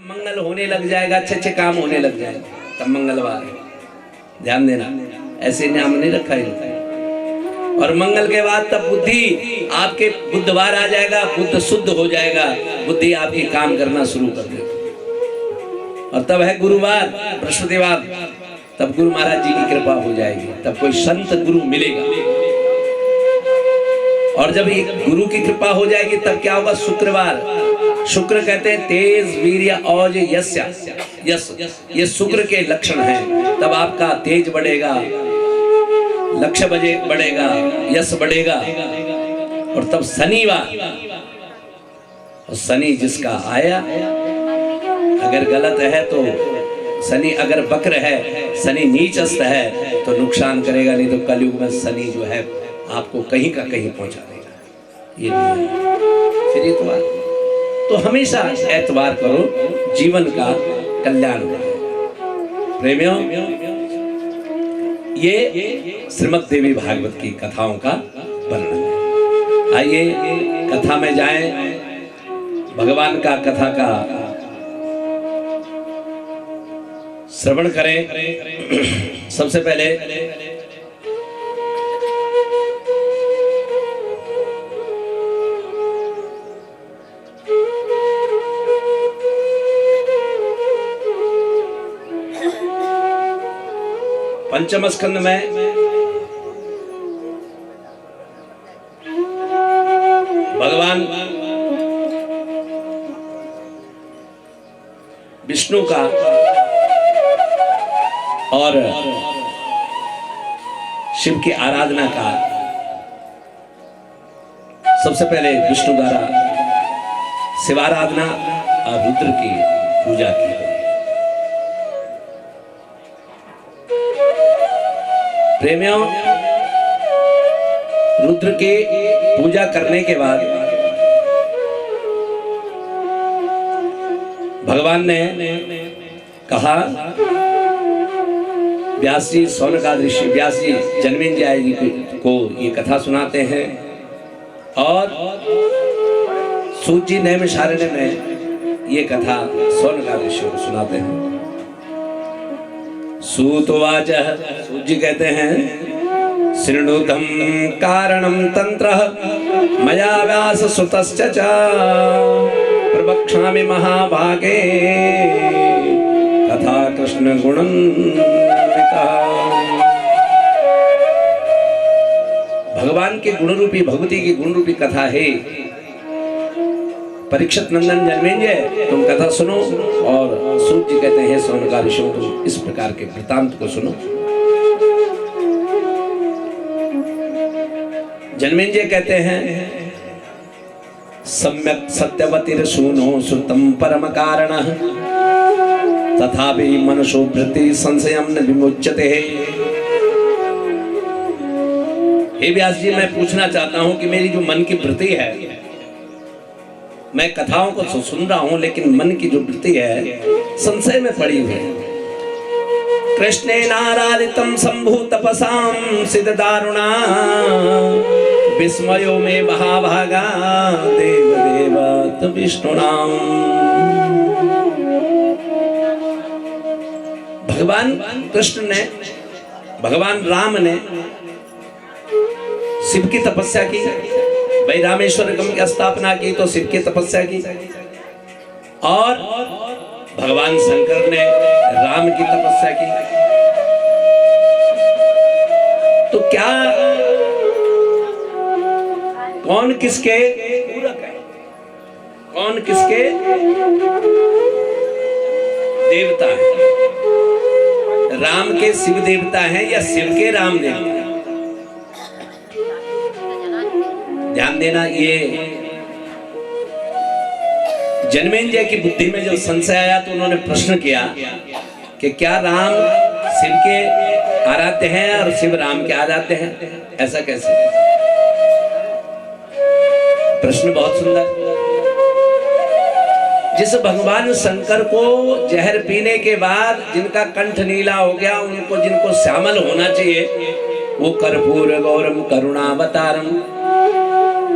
मंगल होने लग जाएगा, अच्छे अच्छे काम होने लग जाएंगे, तब मंगलवार है, ध्यान देना, ऐसे नाम नहीं रखा है। और मंगल के बाद तब बुद्धि आपके बुधवार आ जाएगा, बुद्ध शुद्ध हो जाएगा, बुद्धि आपकी काम करना शुरू कर देगी। और तब है गुरुवार, बृहस्पतिवार, तब गुरु महाराज जी की कृपा हो जाएगी, तब कोई संत गुरु मिलेगा। और जब ये गुरु की कृपा हो जाएगी तब क्या होगा? शुक्रवार, शुक्र कहते हैं तेज वीर्य औज यस्य, यस ये शुक्र के लक्षण हैं। तब आपका तेज बढ़ेगा, लक्ष्य बढ़ेगा, यश बढ़ेगा। और तब शनिवार, और शनि जिसका आया, अगर गलत है तो शनि, अगर वक्र है, शनि नीचस्थ है तो नुकसान करेगा, नहीं तो कलयुग में शनि जो है आपको कहीं का कहीं पहुंचा देगा। ये नहीं है। फिर एतवार, तो हमेशा एतवार करो, जीवन का कल्याण हो। प्रेमियों, ये श्रीमद् देवी भागवत की कथाओं का वर्णन है। आइए कथा में जाएं, भगवान का कथा का श्रवण करें। सबसे पहले पंचम स्कंद में भगवान विष्णु का और शिव की आराधना का, सबसे पहले विष्णु द्वारा शिवाराधना और रुद्र की पूजा की। प्रेमियों, रुद्र की पूजा करने के बाद भगवान ने कहा, व्यास जी शौनकादि, व्यास जी जन्मेंद्र जी को ये कथा सुनाते हैं और सूत जी नैमिषारण्य में ये कथा शौनकादि को सुनाते हैं। सूतवाच, सूत जी कहते हैं, शृणुतं कारणं तंत्र मया व्यास सुतश्च च प्रवक्ष्यामि महाभागे कथा कृष्ण गुणान्विता। भगवान के गुण रूपी, भगवती की गुण रूपी कथा है। परीक्षित नंदन जन्मेंद्र, तुम कथा सुनो। और सूत जी कहते हैं, शौनकादि तुम इस प्रकार के वृतांत को सुनो। जन्मेंद्र कहते हैं, सम्यक सत्यवतीर सूनो श्रुतम परम कारणः तथापि मनसो वृत्ति संशयम न विमुच्यते। हे व्यास जी, मैं पूछना चाहता हूं कि मेरी जो मन की वृत्ति है, मैं कथाओं को सुन रहा हूं, लेकिन मन की जो वृत्ति है संशय में पड़ी हुई है। कृष्णेनाराधितं शंभु तपसां सिद्ध दारुणा विस्मयो में महाभागा देव देव विष्णुनाम। भगवान कृष्ण ने, भगवान राम ने शिव की तपस्या की, भाई रामेश्वरम की स्थापना की तो शिव की तपस्या की, और भगवान शंकर ने राम की तपस्या की। तो क्या कौन किसके पूरक है, कौन किसके देवता है? राम के शिव देवता है या शिव के राम देवता? ध्यान देना, ये जन्मेंद्र की बुद्धि में जब संशय आया तो उन्होंने प्रश्न किया कि क्या राम शिव के आराध्य हैं और शिव राम के आराध्य हैं? ऐसा कैसे? प्रश्न बहुत सुंदर। जिस भगवान शंकर को जहर पीने के बाद जिनका कंठ नीला हो गया, उनको जिनको श्यामल होना चाहिए, वो कर्पूर गौरम करुणावतारम,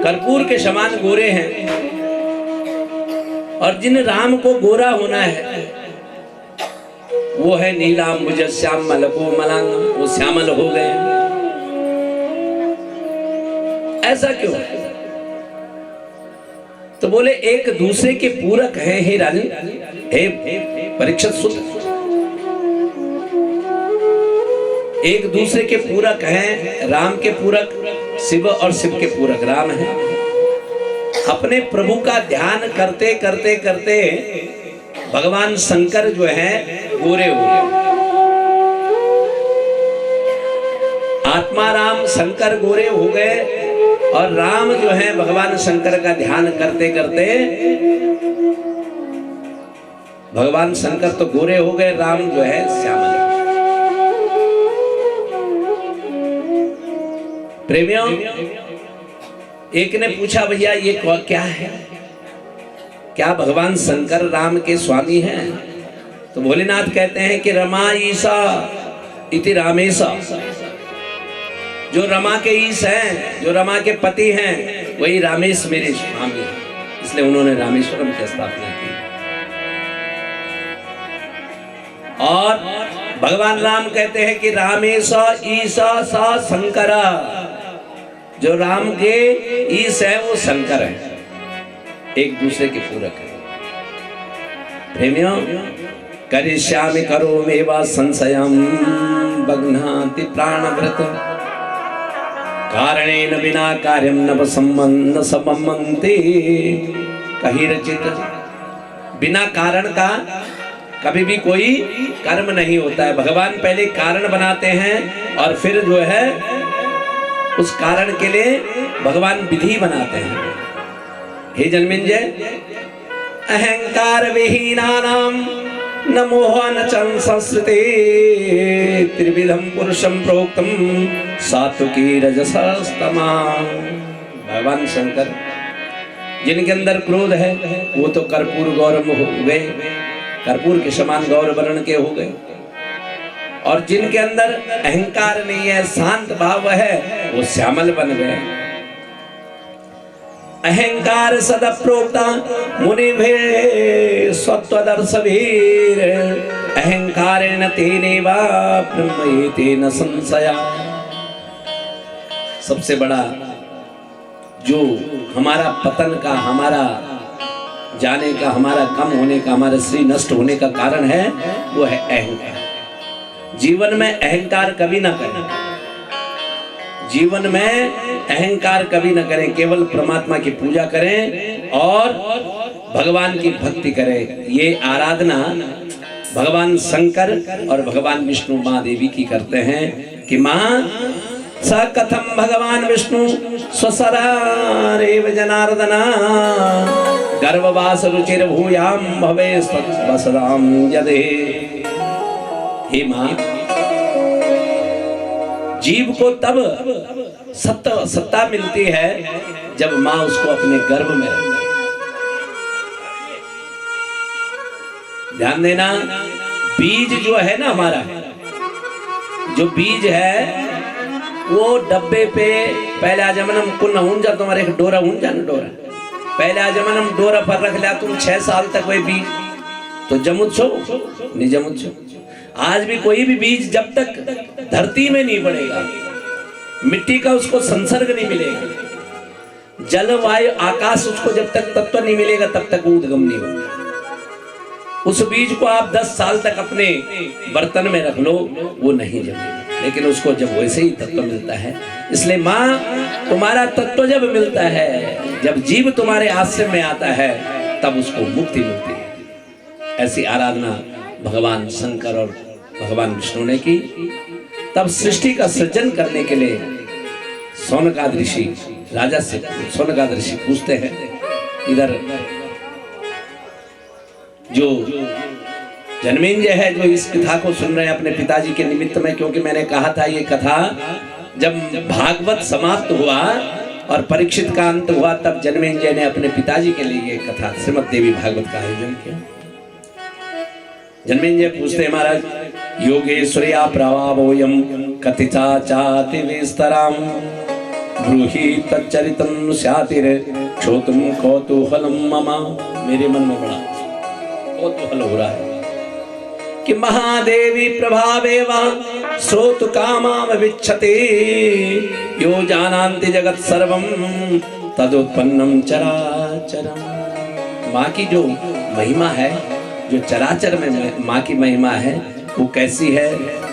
कर्पूर के समान गोरे हैं। और जिन राम को गोरा होना है वो है नीलांबुज श्यामल को मलांग, वो श्यामल हो गए। ऐसा क्यों? तो बोले एक दूसरे के पूरक हैं हे राजन, हे परीक्षित सुत, एक दूसरे के पूरक हैं। राम के पूरक शिव और शिव के पूरक राम हैं। अपने प्रभु का ध्यान करते करते करते भगवान शंकर जो है गोरे हो गए। आत्मा राम शंकर गोरे हो गए और राम जो है भगवान शंकर का ध्यान करते करते भगवान शंकर तो गोरे हो गए, राम जो है श्यामल। प्रेमियों, एक ने पूछा भैया ये क्या है, क्या भगवान शंकर राम के स्वामी हैं? तो भोलेनाथ कहते हैं कि रमा ईसा इति रामेशा, जो रमा के ईश हैं, जो रमा के पति हैं, वही रामेश मेरे स्वामी हैं, इसलिए उन्होंने रामेश्वरम की स्थापना की। और भगवान राम कहते हैं कि रामेशा ईसा सा शंकरा, जो राम के ईश है वो शंकर है, एक दूसरे के पूरक है। प्रेमियों, करिष्यामि करोमेव संशयं बध्नाति प्राणव्रत, कारणेन विना कार्यं न संबन्धते कहिरचित। बिना कारण का कभी भी कोई कर्म नहीं होता है। भगवान पहले कारण बनाते हैं और फिर जो है उस कारण के लिए भगवान विधि बनाते हैं। हे जन्मेंजय, अहंकार विहीनानां न मोह न च संस्कृते, त्रिविधम पुरुषम प्रोक्तम सात्विकी रजसस्तमा। भगवान शंकर जिनके अंदर क्रोध है वो तो कर्पूर गौरव हो गए, कर्पूर के समान गौर वर्ण के हो गए। और जिनके अंदर अहंकार नहीं है, शांत भाव है, वो श्यामल बन गए। अहंकार सदा प्रोक्ता मुनि भे स्वत्वदर्शवीर, अहंकारेण तेनेवा ब्रह्मयेते न संशया। सबसे बड़ा जो हमारा पतन का, हमारा जाने का, हमारा कम होने का, हमारा श्री नष्ट होने का कारण है वो है अहंकार। जीवन में अहंकार कभी ना करें, जीवन में अहंकार कभी ना करें, केवल परमात्मा की पूजा करें और भगवान की भक्ति करें। ये आराधना भगवान शंकर और भगवान विष्णु माँ देवी की करते हैं कि माँ स कथम भगवान विष्णु स्वसरारेव जनार्दना, गर्भवास रुचिर भूयाम भवे वसदाम यदे। हे माँ, जीव को तब सत्ता मिलती है जब माँ उसको अपने गर्भ में रखे। ध्यान देना, बीज जो है ना हमारा, जो बीज है वो डब्बे पे पहला जमनम कुन हुंजा, तुम्हारे एक डोरा हुंजा ना, डोरा पहला जमनम डोरा पर रख लिया तुम 6 साल तक, वही बीज तो जमुत छो नहीं जमुत छो। आज भी कोई भी बीज जब तक धरती में नहीं पड़ेगा, मिट्टी का उसको संसर्ग नहीं मिलेगा, जल वायु आकाश उसको जब तक तत्व नहीं मिलेगा तब तक वो उद्गम नहीं होगा। उस बीज को आप 10 साल तक अपने बर्तन में रख लो, वो नहीं जमेगा, लेकिन उसको जब वैसे ही तत्व मिलता है। इसलिए माँ, तुम्हारा तत्व जब मिलता है, जब जीव तुम्हारे आश्रम में आता है, तब उसको मुक्ति मिलती है। ऐसी आराधना भगवान शंकर और भगवान विष्णु ने की। तब सृष्टि का सृजन करने के लिए सौनकाद ऋषि राजा से, सौनकाद ऋषि पूछते हैं, इधर जो जन्मेंजय है जो इस कथा को सुन रहे हैं अपने पिताजी के निमित्त में, क्योंकि मैंने कहा था ये कथा जब भागवत समाप्त हुआ और परीक्षित का अंत हुआ, तब जन्मेंजय ने अपने पिताजी के लिए ये कथा श्रीमद् देवी भागवत का आयोजन किया। जन्मेंजय पूछते हैं, महाराज, योगेश्वर्या प्रभावोयम कथिता चाति विस्तराम ब्रूहि तच्चरितं स्यातिर क्षोतुम कौतूहलं मम मेरे मन में बड़ा कौतूहल हो रहा है कि महादेवी प्रभावे वह श्रोत कामाम विच्छते यो जानान्ति जगत सर्वम तदुत्पन्नम चराचरम। माँ की जो महिमा है, जो चराचर में माँ की महिमा है, वो कैसी है?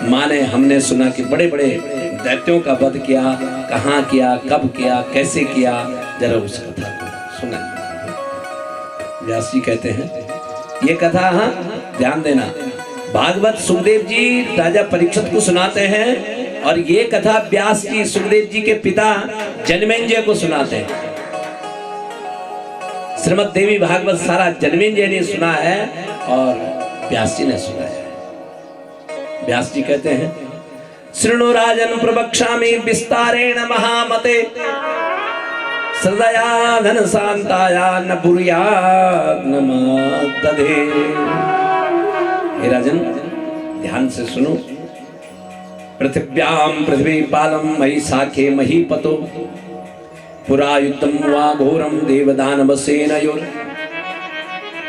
माँ ने, हमने सुना कि बड़े बड़े दैत्यों का वध किया, कहाँ किया, कब किया, कैसे किया, जरा उस कथा को सुना। व्यास जी कहते हैं ये कथा, हाँ ध्यान देना, भागवत सुखदेव जी राजा परीक्षित को सुनाते हैं और ये कथा व्यास जी सुखदेव जी के पिता जनमेजय को सुनाते हैं। श्रीमद् देवी भागवत सारा जनमेजय ने सुना है और व्यास जी ने सुना है। व्यास जी कहते हैं शृणु राजन प्रवक्ष्यामि विस्तारेण महामते सदया धन शांताया न बुर्यात् न मातदे। हे राजन ध्यान से सुनो। पृथिव्याम पृथ्वी पालम मही साखे महीपतो पुरा युद्धम वा घोरम देवदानव सेनयोर।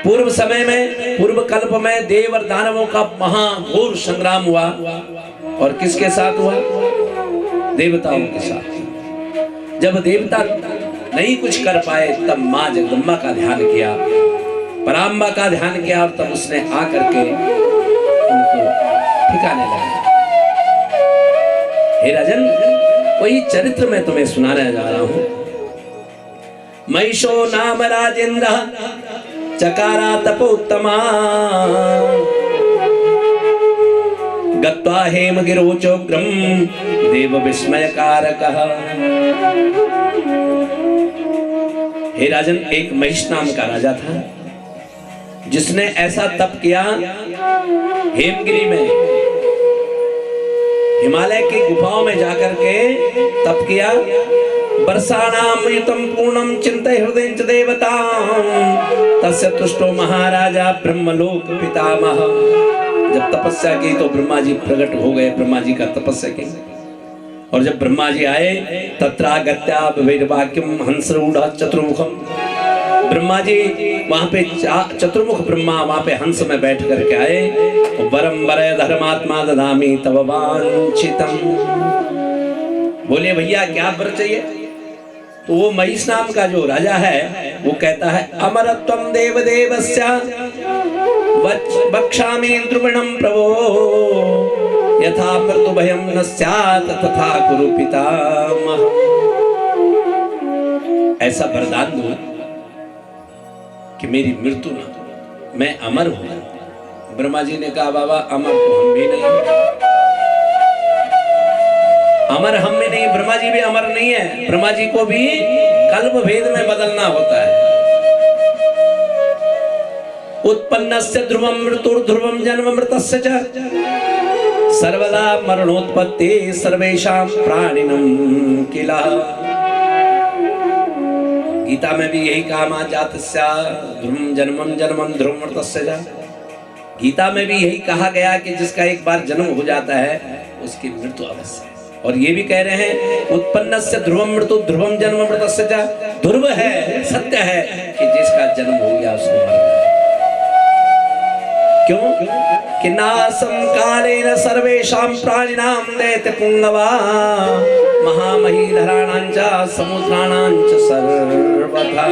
पूर्व समय में, पूर्व कल्प में देव और दानवों का महाघोर संग्राम हुआ और किसके साथ हुआ? देवताओं के साथ। जब देवता नहीं कुछ कर पाए तब माँ जगदम्बा का ध्यान किया, पराम्बा का ध्यान किया और तब उसने आकर के उनको ठिकाने लगा। हे राजन, वही चरित्र मैं तुम्हें सुनाने जा रहा हूं। महिषो नाम राजेंद्र चकारा तपोत्तमा गत्वा हेमगिरोचोग्रम देव विस्मयकारकः। हे राजन, एक महिष नाम का राजा था जिसने ऐसा तप किया हेमगिरी में, हिमालय की गुफाओं में जाकर के तप किया। वर्षाणाम युतम पूर्णम चिंतय हृदय च देवताम तस्य तुष्टो महाराजा ब्रह्मलोक पितामह। जब तपस्या की तो ब्रह्मा जी प्रकट हो गए, ब्रह्मा जी का तपस्या की। और जब ब्रह्मा जी आए तत्रागत्या वैरवाक्यम हंसरूढ़ चतुर्मुखम। ब्रह्मा जी वहां पे चतुर्मुख ब्रह्मा वहां पे हंस में बैठ करके आए। वरम वरय धर्मात्मा ददामि तव वांछितम। बोले भैया क्या वर चाहिए? तो वो महिष नाम का जो राजा है वो कहता है अमरत्वम देव देवस्य वक्ष्यामि द्रुविणम प्रभो यथा मृत्यु भयम न स्यात् तथा कुरु पितामह। ऐसा वरदान दो कि मेरी मृत्यु न हो, मैं अमर हूं। ब्रह्मा जी ने कहा बाबा अमर तो हम भी नहीं, अमर हम में नहीं, ब्रह्मा जी भी अमर नहीं है। ब्रह्मा जी को भी कल्प भेद में बदलना होता है। उत्पन्नस्य ध्रुवम मृत्युर्ध्रुवम जन्म मृतस्य च सर्वदा मरणोत्पत्ति सर्वेषां प्राणिनं किला। गीता में भी यही कहा मा जातस्य ध्रुवम जन्मम जन्मम ध्रुवम मृतस्य च। गीता में भी यही कहा गया कि जिसका एक बार जन्म हो जाता है उसकी मृत्यु अवश्य है। और ये भी कह रहे हैं उत्पन्नस्य ध्रुवम मृत्यु ध्रुवम जन्म मृतस्य च। ध्रुव है, सत्य है कि जिसका जन्म हो गया उसको मरना है। क्यों? कि नासं कालेन सर्वेषां प्राणिनां दैत्य पुंगवा महामहीधराणां च समुद्राणां च सर्वथा।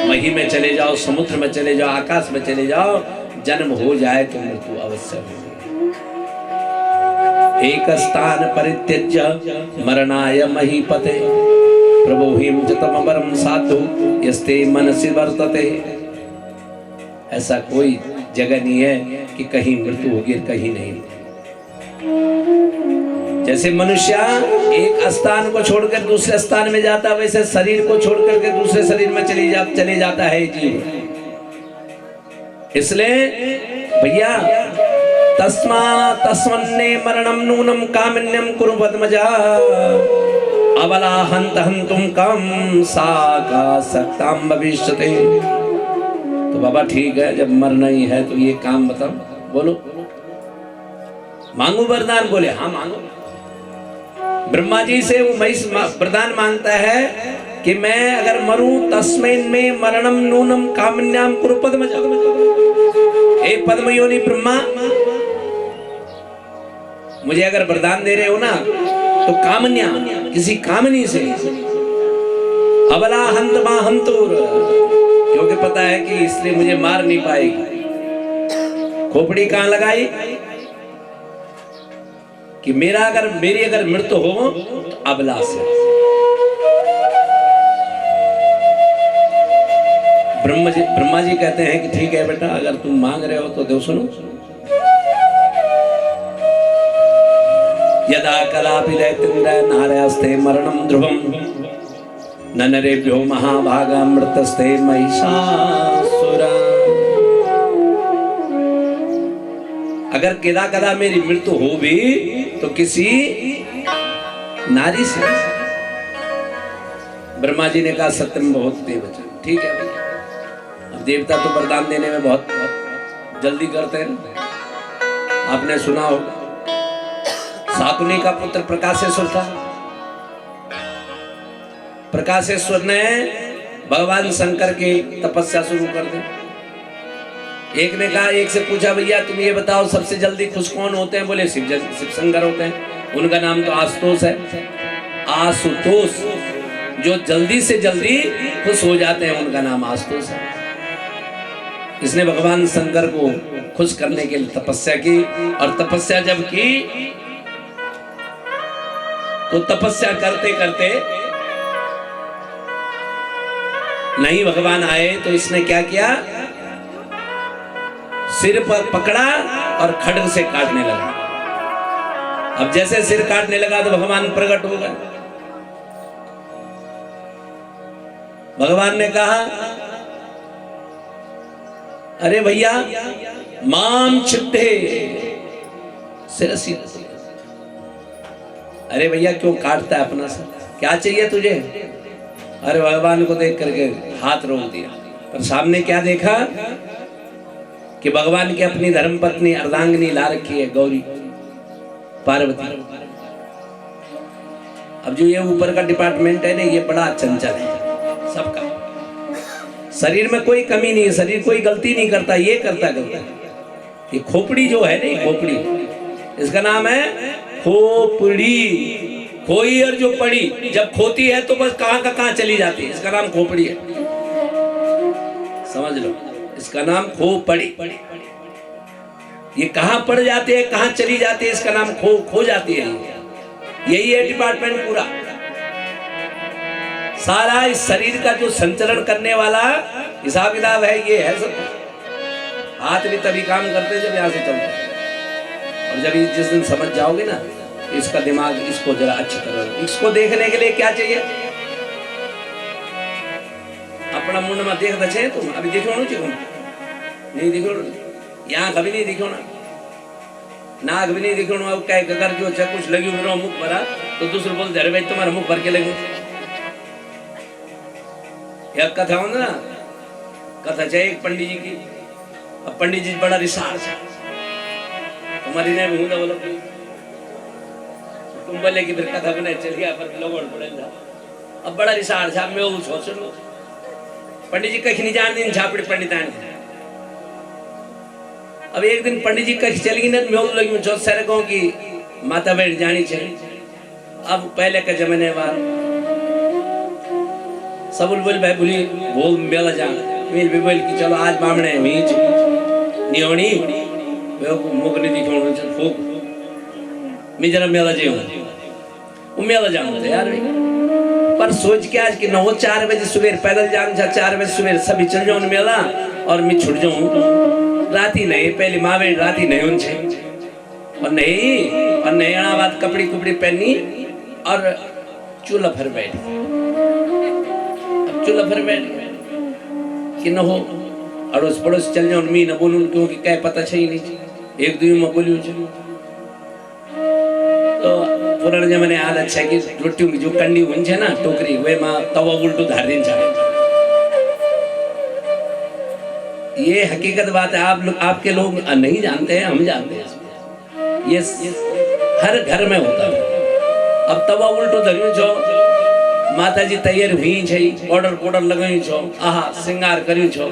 मही में चले जाओ, समुद्र में चले जाओ, आकाश में चले जाओ, जन्म हो जाए तो मृत्यु अवश्य होगी। एक स्थान परित्यज्य मरणाय महीपते प्रभोहिं च तमवरं साधु यस्ते मनसि वर्तते। ऐसा कोई जगह नहीं है कि कहीं मृत्यु होगी कहीं नहीं। जैसे मनुष्य एक स्थान को छोड़कर दूसरे स्थान में जाता है, वैसे शरीर को छोड़कर के दूसरे शरीर में चले जाता है जीव। इसलिए भैया तस्मन्ने मरणम नूनम कामिन्यम कुरु पद्मजा अबला हंत हंतुम कम साका सक्ताम भविष्यते। तो बाबा ठीक है, जब मरना ही है तो ये काम बताओ, बोलो मांगू वरदान। बोले हाँ मांगो। ब्रह्मा जी से वो महिष वरदान मांगता है कि मैं अगर मरूं तस्मैन में मरणम नूनम कामन्याम कुरु पद्मजा। हे पद्मयोनि ब्रह्मा, मुझे अगर वरदान दे रहे हो ना तो कामन्या, किसी कामनी से, अबला हंत मा हंतुर, क्योंकि पता है कि इसलिए मुझे मार नहीं पाएगी। खोपड़ी कहां लगाई कि मेरी अगर मृत्यु हो तो अबला से। ब्रह्मा जी कहते हैं कि ठीक है बेटा, अगर तुम मांग रहे हो तो दो। सुनो, यदा कदापि दैत्येन्द्र नारयस्ते मरणं ध्रुवं न नरेभ्यो महाभागा मृतस्ते महिषासुरा। अगर कदा कदा मेरी मृत्यु हो भी तो किसी नारी से। ब्रह्मा जी ने कहा सत्यम बहुत देवचन, ठीक है भैया। अब देवता तो वरदान देने में बहुत जल्दी करते हैं। आपने सुना होगा शाकुनी का पुत्र प्रकाशेश्वर था। प्रकाशेश्वर ने भगवान शंकर की तपस्या शुरू कर दी। एक ने कहा, एक से पूछा, भैया तुम ये बताओ सबसे जल्दी खुश कौन होते हैं? बोले शिव शंकर होते हैं। उनका नाम तो आशुतोष है। आशुतोष, जो जल्दी से जल्दी खुश हो जाते हैं, उनका नाम आशुतोष है। इसने भगवान शंकर को खुश करने के लिए तपस्या की, और तपस्या जब की तो तपस्या करते करते नहीं भगवान आए, तो इसने क्या किया, सिर पर पकड़ा और खड्ग से काटने लगा। अब जैसे सिर काटने लगा तो भगवान प्रकट हो गए। भगवान ने कहा, अरे भैया माम छिट्टे सिरसी, अरे भैया क्यों काटता है अपना सर, क्या चाहिए तुझे? अरे भगवान को देख करके हाथ रोक दिया। पर सामने क्या देखा कि भगवान की अपनी धर्मपत्नी अर्धांगिनी ला रखी है, गौरी पार्वती। अब जो ये ऊपर का डिपार्टमेंट है ना, ये बड़ा चंचल है सबका। शरीर में कोई कमी नहीं है, शरीर कोई गलती नहीं करता, ये करता। ये खोपड़ी जो है ना, खोपड़ी, इसका नाम है खोपड़ी। खोई और जो पड़ी जब खोती है तो बस कहां का कहां चली जाती है, इसका नाम खोपड़ी है। समझ लो, इसका नाम खोपड़ी। ये कहां पड़ जाती है, कहां चली जाती है, इसका नाम खो जाती है। यही है डिपार्टमेंट पूरा। सारा इस शरीर का जो संचरण करने वाला हिसाब किताब है, ये है सब। हाथ भी तभी काम करते जब यहां से चलते हैं। और जब जिस दिन समझ जाओगे ना, इसका दिमाग, इसको जरा अच्छी तरह, इसको देखने के लिए क्या चाहिए, अपना मुंड में देख दे तुम। अभी देखो नहीं देखो, यहाँ कभी नहीं देखो ना, नाक भी नहीं देखो ना। क्या कर जो कुछ लगी हुई मुख भरा तो दूसरे बोलते अरे भाई तुम्हारा मुख भर के लगे। एक कथा हो ना, कथा चाहिए एक पंडित जी की। अब पंडित जी बड़ा रिसार्च तुम्हारी ने भी हूं बोलो तुम बोले कि फिर कथा बने चल गया पर लोगों पड़े था। अब बड़ा रिसार्च है, मैं वो सोच लो पंडित जी कहीं नहीं जान दी झापड़ी पंडित आने। अब एक दिन पंडित जी कहीं चल गई ना, मैं लगी जो सारे गाँव की माता बैठ जानी चाहिए। अब पहले के जमाने बाद सब बोल भाई बोली बोल मेला जाना, मैं भी बोल कि चलो आज बामणे मीच नियोनी मुख नहीं दिखाऊं चल फूक मैं जरा मेला जाऊं। वो मेला जाऊं यार पर सोच के आज कि 9-4 बजे सुबह पैदल जान 4 बजे सुबह सभी चल जाऊं मेला और मैं छुट जाऊं। राती नहीं, पहली माँ बेट राती नहीं उनसे और नहीं आना बात कपड़ी कुपड़ी पहनी और चूल्हा भर बैठ। अब चूल्हा भर बैठ कि न हो अड़ोस पड़ोस चल जाऊं, मैं न बोलूं क्योंकि क्या पता छही नहीं, एक दो में बोली तो पुराने जमाने याद अच्छा है कि रोटी की जो कंडी हुई है ना टोकरी वे माँ तवा उल्टू धार दिन चाहे। ये हकीकत बात है, आप लोग आपके लोग नहीं जानते हैं, हम जानते हैं। ये हर घर में होता है। अब तवा उल्टो धरियो जो माता जी तैयार हुई छे, ऑर्डर कोडर लगाई छो, आहा श्रृंगार करी छो,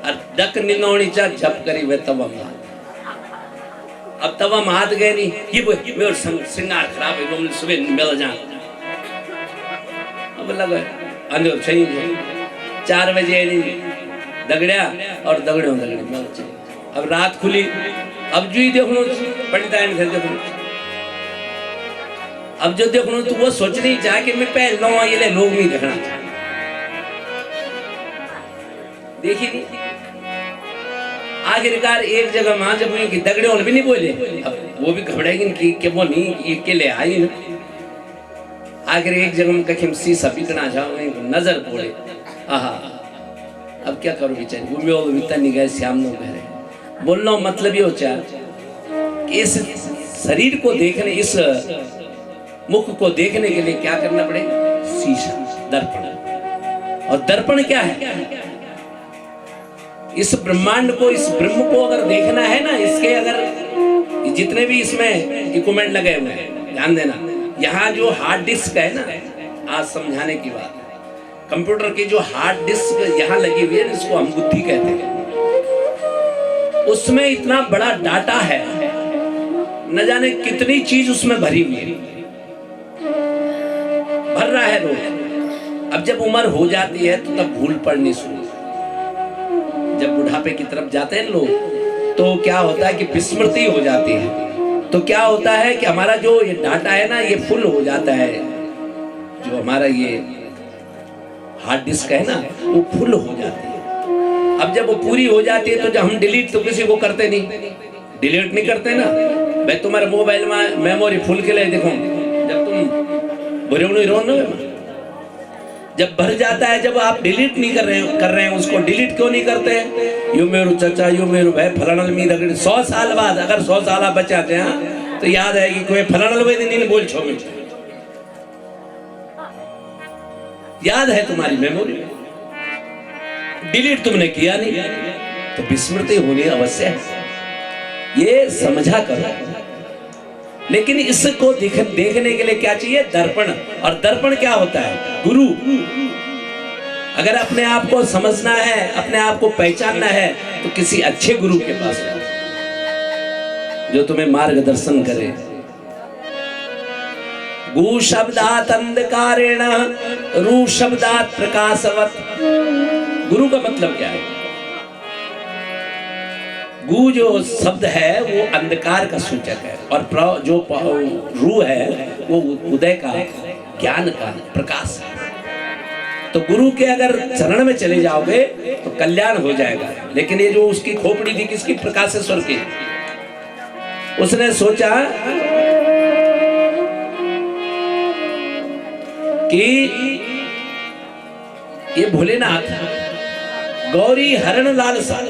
और डक निनोणी चा जप करी वे तवा हाथ। अब तवा हाथ गए नहीं, ये मेरे श्रृंगार खराब है, वो सुबह मिल जा। अब लगा अंदर सही 4 बजे दगड़िया और दगड़ियों दगड़ी। अब रात खुली, अब जो ही देखो पंडिताइन घर देखो, अब जो देखो तो वो सोच नहीं चाह कि मैं पहल लो ये ले लोग नहीं देखना देखी नहीं। आखिरकार एक जगह मां जब कि दगड़े और भी नहीं बोले, अब वो भी घबराएगी कि वो नहीं ये के ले आई ना। आखिर एक जगह में कहीं शीशा बिकना जाओ नजर पड़े, आहा अब क्या करूं बेचारी घूमे वो इतना निगाह श्याम नो कह रहे। बोलना मतलब ये होता कि इस शरीर को देखने, इस मुख को देखने के लिए क्या करना पड़े? शीशा, दर्पण। और दर्पण क्या है? इस ब्रह्मांड को, इस ब्रह्म को अगर देखना है ना, इसके अगर जितने भी इसमें इक्विपमेंट लगे हुए हैं, ध्यान देना, यहाँ जो हार्ड डिस्क है ना, आज समझाने की बात है, कंप्यूटर की जो हार्ड डिस्क यहाँ लगी हुई है, इसको हम बुद्धि कहते हैं, उसमें इतना बड़ा डाटा है, न जाने कितनी चीज उसमें भरी हुई है, भर रहा है रोज। अब जब उम्र हो जाती है तो तब भूल पड़नी शुरू, जब बुढ़ापे की तरफ जाते हैं लोग तो क्या होता है कि विस्मृति हो जाती है। तो क्या होता है कि हमारा जो ये डाटा है ना, ये फुल हो जाता है, जो हमारा ये हार्ड डिस्क है ना, वो फुल हो जाती है। अब जब वो पूरी हो जाती है तो जब हम डिलीट तो किसी को करते नहीं, डिलीट नहीं करते ना भाई। तुम्हारे मोबाइल में मेमोरी फुल के लिए देखो, जब तुम जब भर जाता है, जब आप डिलीट नहीं कर रहे हैं उसको, डिलीट क्यों नहीं करते हैं? यू मेरू चचा, यू मेरू भाई फलाना मी दगड़ी 100 साल बाद, अगर 100 साल आप बचाते हैं तो याद है कि कोई फलाना नहीं बोल छो, याद है तुम्हारी मेमोरी में, डिलीट तुमने किया नहीं, तो विस्मृति होनी अवश्य है, ये समझा करो। लेकिन इसको देखने के लिए क्या चाहिए? दर्पण। और दर्पण क्या होता है? गुरु। अगर अपने आप को समझना है, अपने आप को पहचानना है, तो किसी अच्छे गुरु के पास जाओ, जो तुम्हें मार्गदर्शन करे। गु शब्दात अंधकारेण, रू शब्दात प्रकाशवत। गुरु का मतलब क्या है? गु जो शब्द है वो अंधकार का सूचक है, और जो रू है वो उदय का, ज्ञान का, प्रकाश है। तो गुरु के अगर चरण में चले जाओगे तो कल्याण हो जाएगा। लेकिन ये जो उसकी खोपड़ी थी किसकी? प्रकाशेश्वर की। उसने सोचा कि ये भोलेनाथ गौरी हरण लालसा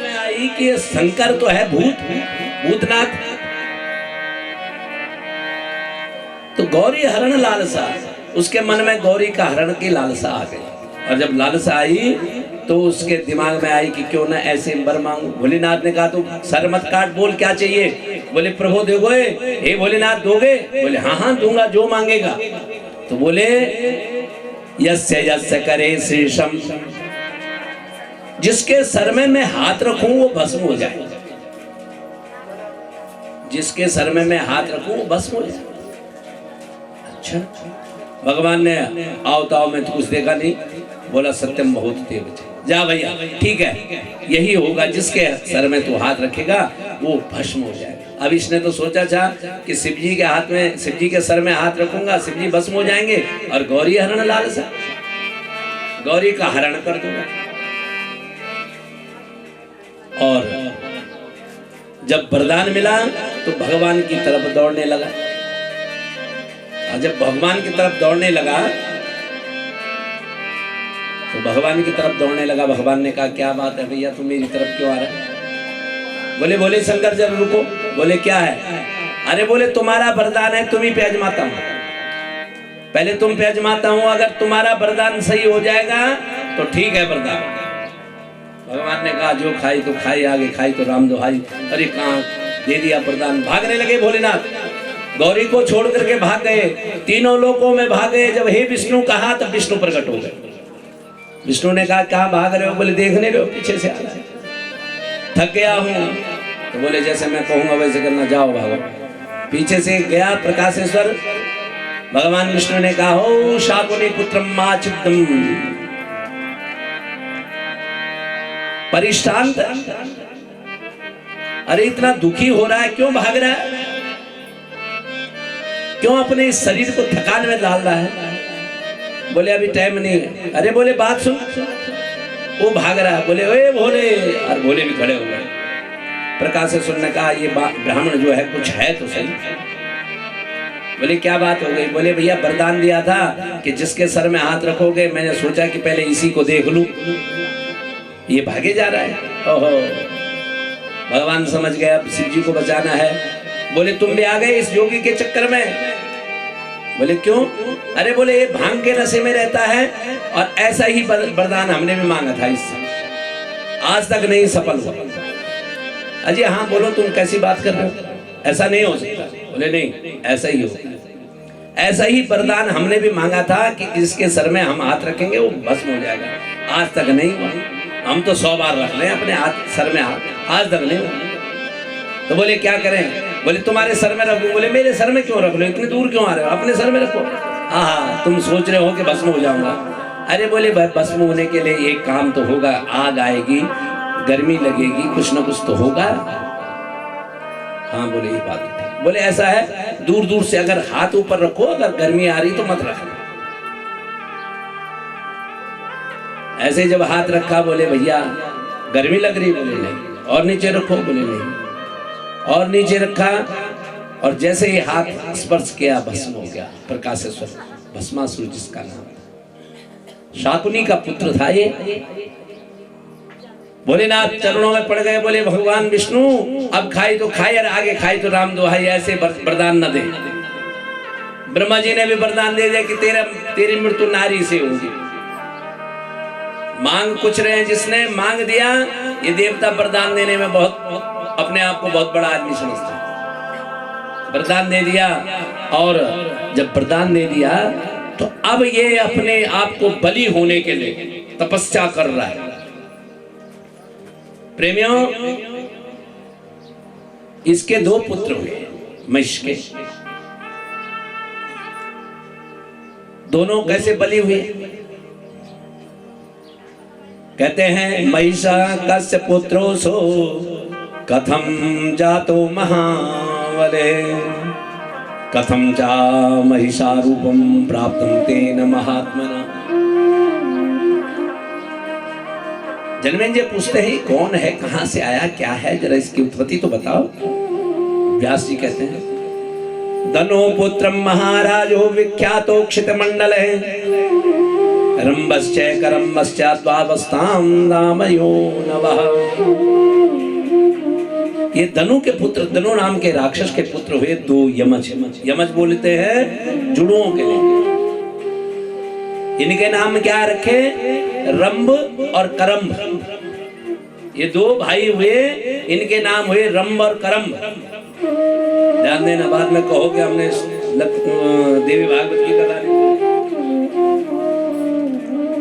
में आई कि शंकर तो है भूतनाथ, तो गौरी हरण लालसा, उसके मन में गौरी का हरण की लालसा आ गई। और जब लालसा आई तो उसके दिमाग में आई कि क्यों ना ऐसे वर मांगू। भोलेनाथ ने कहा तो सर मत काट, बोल क्या चाहिए? बोले प्रभु दोगे? हे भोलेनाथ दोगे? बोले हाँ हाँ दूंगा, जो मांगेगा। तो बोले यस्य यस्य करे श्रीशम, जिसके सर में मैं हाथ रखूं वो भस्म हो जाए, जिसके सर में मैं हाथ रखूं वो भस्म हो जाए। अच्छा, भगवान ने आवताओ में तो कुछ देखा नहीं, बोला सत्यम बहुत देव, जा भैया ठीक है, यही होगा, जिसके सर में तू हाथ रखेगा वो भस्म हो जाएगा। अब इसने तो सोचा था कि शिव जी के हाथ में, शिव जी के सर में हाथ रखूंगा, शिव जी भस्म हो जाएंगे, और गौरी हरण लालसा, गौरी का हरण कर दूंगा। और जब वरदान मिला तो भगवान की तरफ दौड़ने लगा। और जब भगवान की तरफ दौड़ने लगा तो भगवान की तरफ दौड़ने लगा, भगवान ने कहा क्या बात है भैया, तुम मेरी तरफ क्यों आ रहे हो? बोले बोले शंकर जरा रुको। बोले क्या है? अरे बोले तुम्हारा वरदान है, तुम ही पे अजमाता हूं, पहले तुम पे अजमाता हूं, अगर तुम्हारा वरदान सही हो जाएगा तो ठीक है वरदान। भगवान ने कहा जो खाई तो खाई, आगे खाई तो राम दुहाई। अरे कहाँ दे दिया वरदान, भागने लगे भोलेनाथ। गौरी को छोड़ करके भाग गए, तीनों लोकों में भाग गए। जब हे विष्णु कहा तब विष्णु प्रकट हो गए। विष्णु ने कहा कहाँ भाग रहे हो? बोले देखने रहे हो पीछे से आ रहा है, थक गया हूं। तो बोले जैसे मैं कहूंगा वैसे करना, जाओ भागो। पीछे से गया प्रकाशेश्वर। भगवान विष्णु ने कहा हो शाकुनी पुत्रम मा चित्तम परिष्टांत, अरे इतना दुखी हो रहा है, क्यों भाग रहा है? क्यों अपने इस शरीर को थकान में डाल रहा है? बोले अभी टाइम नहीं है। अरे बोले बात सुन। वो भाग रहा है। बोले ओए भोले, और भोले भी खड़े हो गए। प्रकाशेश्वर ने कहा ये ब्राह्मण जो है कुछ है तो सही। बोले क्या बात हो गई? बोले भैया वरदान दिया था कि जिसके सर में हाथ रखोगे, मैंने सोचा कि पहले इसी को देख लूं, ये भागे जा रहा है। ओहो, भगवान समझ गए अब शिव जी को बचाना है। बोले तुम भी आ गए इस योगी के चक्कर में? बोले क्यों? अरे बोले ये भांग के नशे में रहता है और ऐसा ही वरदान हमने भी मांगा था, इससे आज तक नहीं सफल हुआ। अजय हाँ बोलो, तुम कैसी बात कर रहे हो? ऐसा नहीं हो सकता। बोले नहीं ऐसा ही हो, ऐसा ही वरदान हमने भी मांगा था कि इसके सर में हम हाथ रखेंगे वो भस्म हो जाएगा, आज तक नहीं हुआ। हम तो 100 बार रख लें अपने हाथ सर में हाथ, आज तक नहीं हुआ। तो बोले क्या करें? बोले तुम्हारे सर में रखो। बोले मेरे सर में क्यों रख लो, इतनी दूर क्यों आ रहे हो? अपने सर में रखो। हाँ तुम सोच रहे हो कि भस्म हो जाऊंगा। अरे बोले भस्म होने के लिए एक काम तो होगा, आग आएगी, गर्मी लगेगी, कुछ ना कुछ तो होगा। हाँ बोले ये बात है। बोले ऐसा है दूर दूर से अगर हाथ ऊपर रखो, अगर गर्मी आ रही तो मत रखना। ऐसे जब हाथ रखा, बोले भैया गर्मी लग रही? बोले नहीं। और नीचे रखो? बोले नहीं। और नीचे रखा और जैसे ही हाथ स्पर्श किया भस्म हो गया। प्रकाशेश्वर भस्मासुर जिसका नाम, शाकुनी का पुत्र था ये। भोलेनाथ चरणों में पड़ गए। बोले भगवान विष्णु अब खाई तो खाई और आगे खाई तो राम दुहाई, ऐसे वरदान न दे। ब्रह्मा जी ने भी वरदान दे दिया कि तेरी मृत्यु नारी से होगी। मांग कुछ रहे हैं, जिसने मांग दिया, ये देवता वरदान देने में बहुत अपने आप को बहुत बड़ा आदमी समझता है। वरदान दे दिया और जब वरदान दे दिया तो अब ये अपने आप को बलि होने के लिए तपस्या कर रहा है। प्रेमियों इसके 2 पुत्र हुए महिष के। दोनों कैसे बलि हुए? कहते हैं महिषा कस्य पुत्रो सो कथम जातो महावले, कथम चा महिषा रूपम प्राप्तं तेन महात्मना। जन्मेंद्र पूछते हैं कौन है, कहां से आया, क्या है, जरा इसकी उत्पत्ति तो बताओ। व्यास जी कहते हैं धनो पुत्रम महाराजो विख्यातो क्षित मंडल है, रंबश्चै करम्बश्चा द्वावस्थाम नामयो नवः। ये धनु के पुत्र, धनु नाम के राक्षस के पुत्र हुए 2 यमज। यमज बोलते हैं जुड़ुओं के लिए। इनके नाम क्या रखे? रंब और करम्ब। ये 2 भाई हुए, इनके नाम हुए रंब और करम्ब। ध्यान देना, बाद में कहोगे हमने देवी भागवत की कथा नहीं।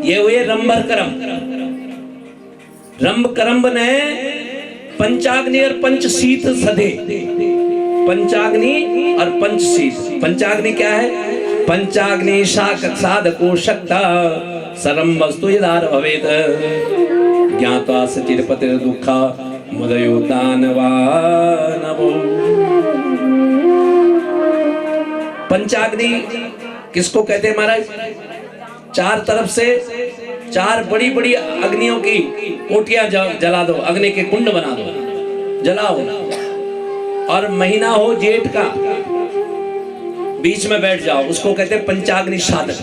ये हुए रंब और करम्ब। रंब करम्ब ने पंचाग्नि और पंचशीत सधे। पंचाग्नि और पंचशीत। पंचाग्नि क्या है? पंचाग्नि साधको शक्ता सरम वस्तु यदार भवेत, ज्ञात्वा सचिरपतिर दुःखा मुदयो दानवानवो। पंचाग्नि किसको कहते हैं महाराज? 4 तरफ से 4 बड़ी बड़ी अग्नियों की कोठियां जला दो, अग्नि के कुंड बना दो, जलाओ। और महीना हो जेठ का, बीच में बैठ जाओ, उसको कहते हैं पंचाग्नि साधक।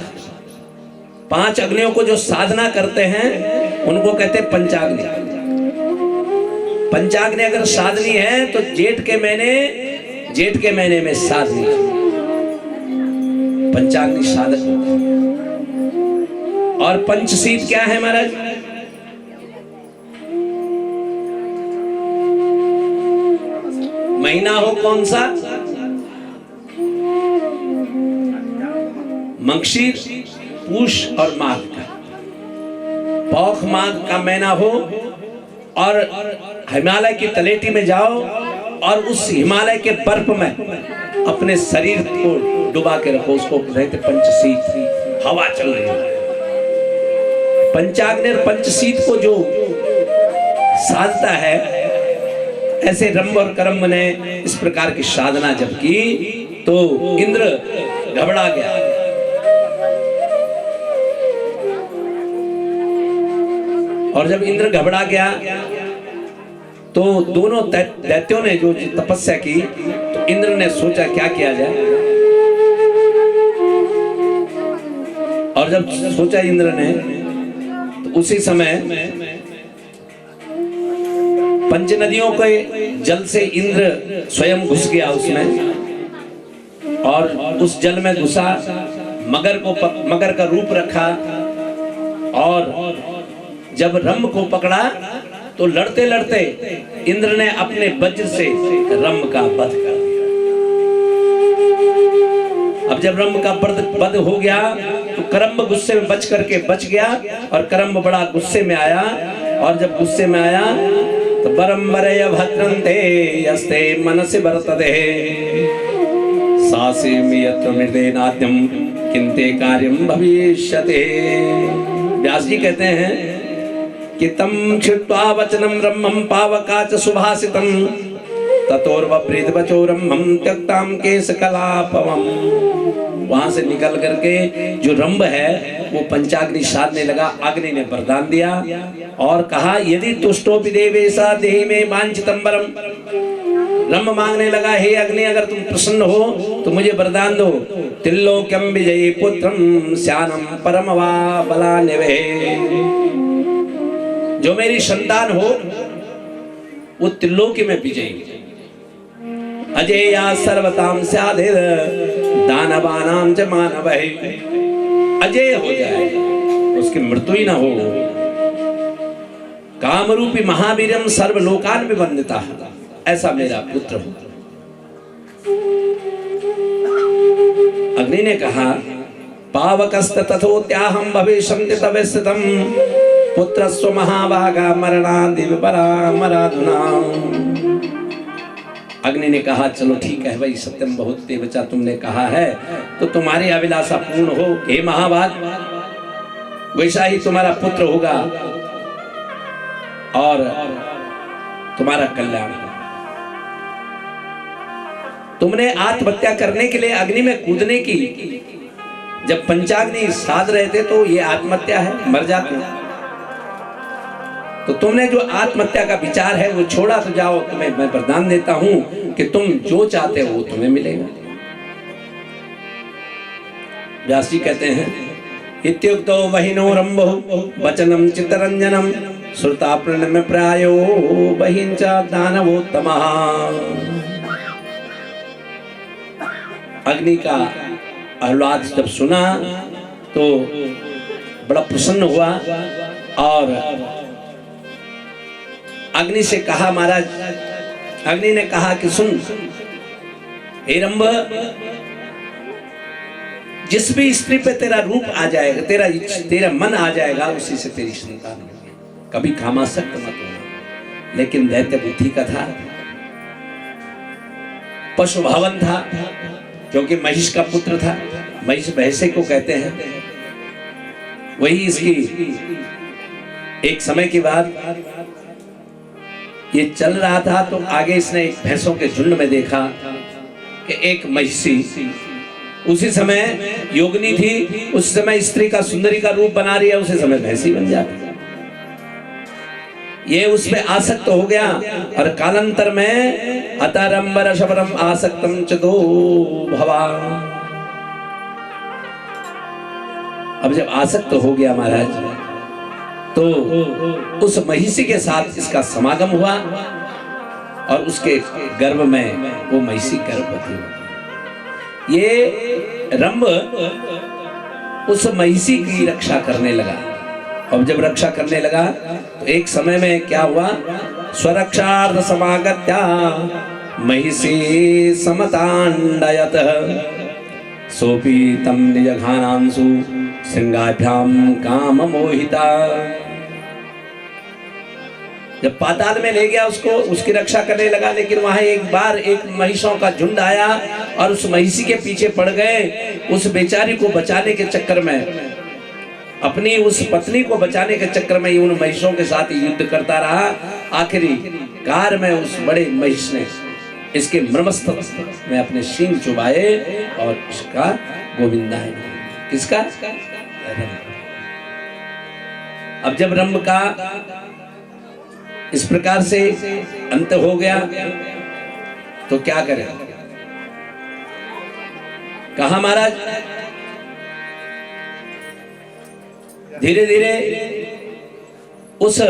5 अग्नियों को जो साधना करते हैं उनको कहते हैं पंचाग्नि। पंचाग्नि अगर साधनी है तो जेठ के महीने में साधनी, पंचाग्नि साधक। और पंचशीत क्या है महाराज? महीना हो कौन सा? मंगशीर पूष और माघ का, पौष माघ का महीना हो और हिमालय की तलेटी में जाओ और उस हिमालय के बर्फ में अपने शरीर को डुबा के रखो। उसको कहते पंचशीत, हवा चल रही है। पंचाग्नि पंचशीत को जो साधता है, ऐसे रंभ और करम्ब ने इस प्रकार की साधना जब की तो इंद्र घबरा गया। और जब इंद्र घबरा गया तो दोनों दैत्यों ने जो तपस्या की, तो इंद्र ने सोचा क्या किया जाए। और जब सोचा इंद्र ने, तो उसी समय पंच नदियों के जल से इंद्र स्वयं घुस गया उसमें, और उस जल में घुसा, मगर का रूप रखा, और जब रंभ को पकड़ा तो लड़ते लड़ते इंद्र ने अपने वज्र से रंभ का वध कर दिया। अब जब रंभ का वध हो गया तो करम्ब गुस्से में बच गया, और करम्ब बड़ा गुस्से में आया। और जब गुस्से में आया तो बरंबरय भद्रन्ते यस्ते मनसि वर्तते सासिमियत मृदेनाद्यम किंते कार्यम भविष्यते। व्यास जी कहते हैं कि तम छित्वा वचनम ब्रह्मं पावकाच सुभाषितम ततोर्व प्रीत वचोरम्भम त्यक्ताम केश कलापवम। वहां से निकल करके जो रंभ है वो पंचाग्नि साधने लगा। अग्नि ने वरदान दिया और कहा, यदि तुष्टोपि देवेशा देहि में वांछितम वरम। रंभ मांगने लगा, हे अग्नि, अगर तुम प्रसन्न हो तो मुझे वरदान दो। त्रिलोक्यम विजयी पुत्रम श्यानम परमवा बलान्यवे। जो मेरी संतान हो वो त्रिलोकी में विजयी, अजेया सर्वताम स्यादिर दानवानाम च मानवै। अजय हो जाए, उसकी मृत्यु ही ना हो। कामरूपी महावीरम सर्वलोकान में वंदिता, ऐसा मेरा पुत्र हो। अग्नि ने कहा, पावकस्त तथोत्याहम भविष्यं तवेस्थितम पुत्रस्व महाभागा मरणादिव परामराधुना। अग्नि ने कहा, चलो ठीक है भाई, सत्यम बहुत देवचा तुमने कहा है तो तुम्हारी अभिलाषा पूर्ण हो हे महाभाग, वैसा ही तुम्हारा पुत्र होगा और तुम्हारा कल्याण होगा। तुमने आत्महत्या करने के लिए अग्नि में कूदने की, जब पंचाग्नि साध रहे थे तो ये आत्महत्या है, मर जाते हैं। तो तुमने जो आत्महत्या का विचार है वो छोड़ा, तो जाओ, तुम्हें मैं वरदान देता हूं कि तुम जो चाहते हो वो तुम्हें मिलेगा। व्यास जी कहते हैं, इत्युक्तो वहिनो रंभो वचनम चित्तरंजनम श्रुता प्रणम प्रायो बहिंच दानवोत्तमः। अग्नि का आह्लाद जब सुना तो बड़ा प्रसन्न हुआ और अग्नि से कहा, महाराज, अग्नि ने कहा कि सुन हे रंभ, जिस भी स्त्री पे तेरा रूप आ जाएगा, तेरा मन आ जाएगा, उसी से तेरी संतान होगी। कभी कामासक्त मत होना। लेकिन दैत्य बुद्धि का था, पशु भावन था, क्योंकि महिष का पुत्र था। महिष भैंसे को कहते हैं। वही इसकी एक समय के बाद ये चल रहा था तो आगे इसने एक भैंसों के झुंड में देखा कि एक महिषी, उसी समय योगिनी थी, उस समय स्त्री का सुंदरी का रूप बना रही है, उसी समय भैंसी बन जाती। ये उसमें आसक्त हो गया और कालांतर में अतरंबर शबरम आसक्तम चतो भवा। अब जब आसक्त हो गया महाराज तो उस महिषी के साथ इसका समागम हुआ और उसके गर्भ में वो महिषी गर्भवती हुई। ये रंभ उस महिषी की रक्षा करने लगा। और जब रक्षा करने लगा तो एक समय में क्या हुआ, स्वरक्षार्थ समागत्या महिषी समतांडयत सोपी तम निजघानांसु श्रृंगाभ्याम काम मोहिता। जब पाताल में ले गया उसको, उसकी रक्षा करने लगा, लेकिन वहां एक बार एक महिषों का झुंड आया और उस महिषी के पीछे पड़ गए। उस बेचारी को बचाने के चक्कर में, अपनी उस पत्नी को बचाने के चक्कर में उन महिषों के साथ युद्ध करता रहा। आखिरी कार में उस बड़े महिष ने इसके मर्मस्थल में अपने सींग चुभाए और इसका गोविंदाय। किसका? रंभ। अब जब रंभ का इस प्रकार से अंत हो गया तो क्या करें? कहा महाराज धीरे धीरे उस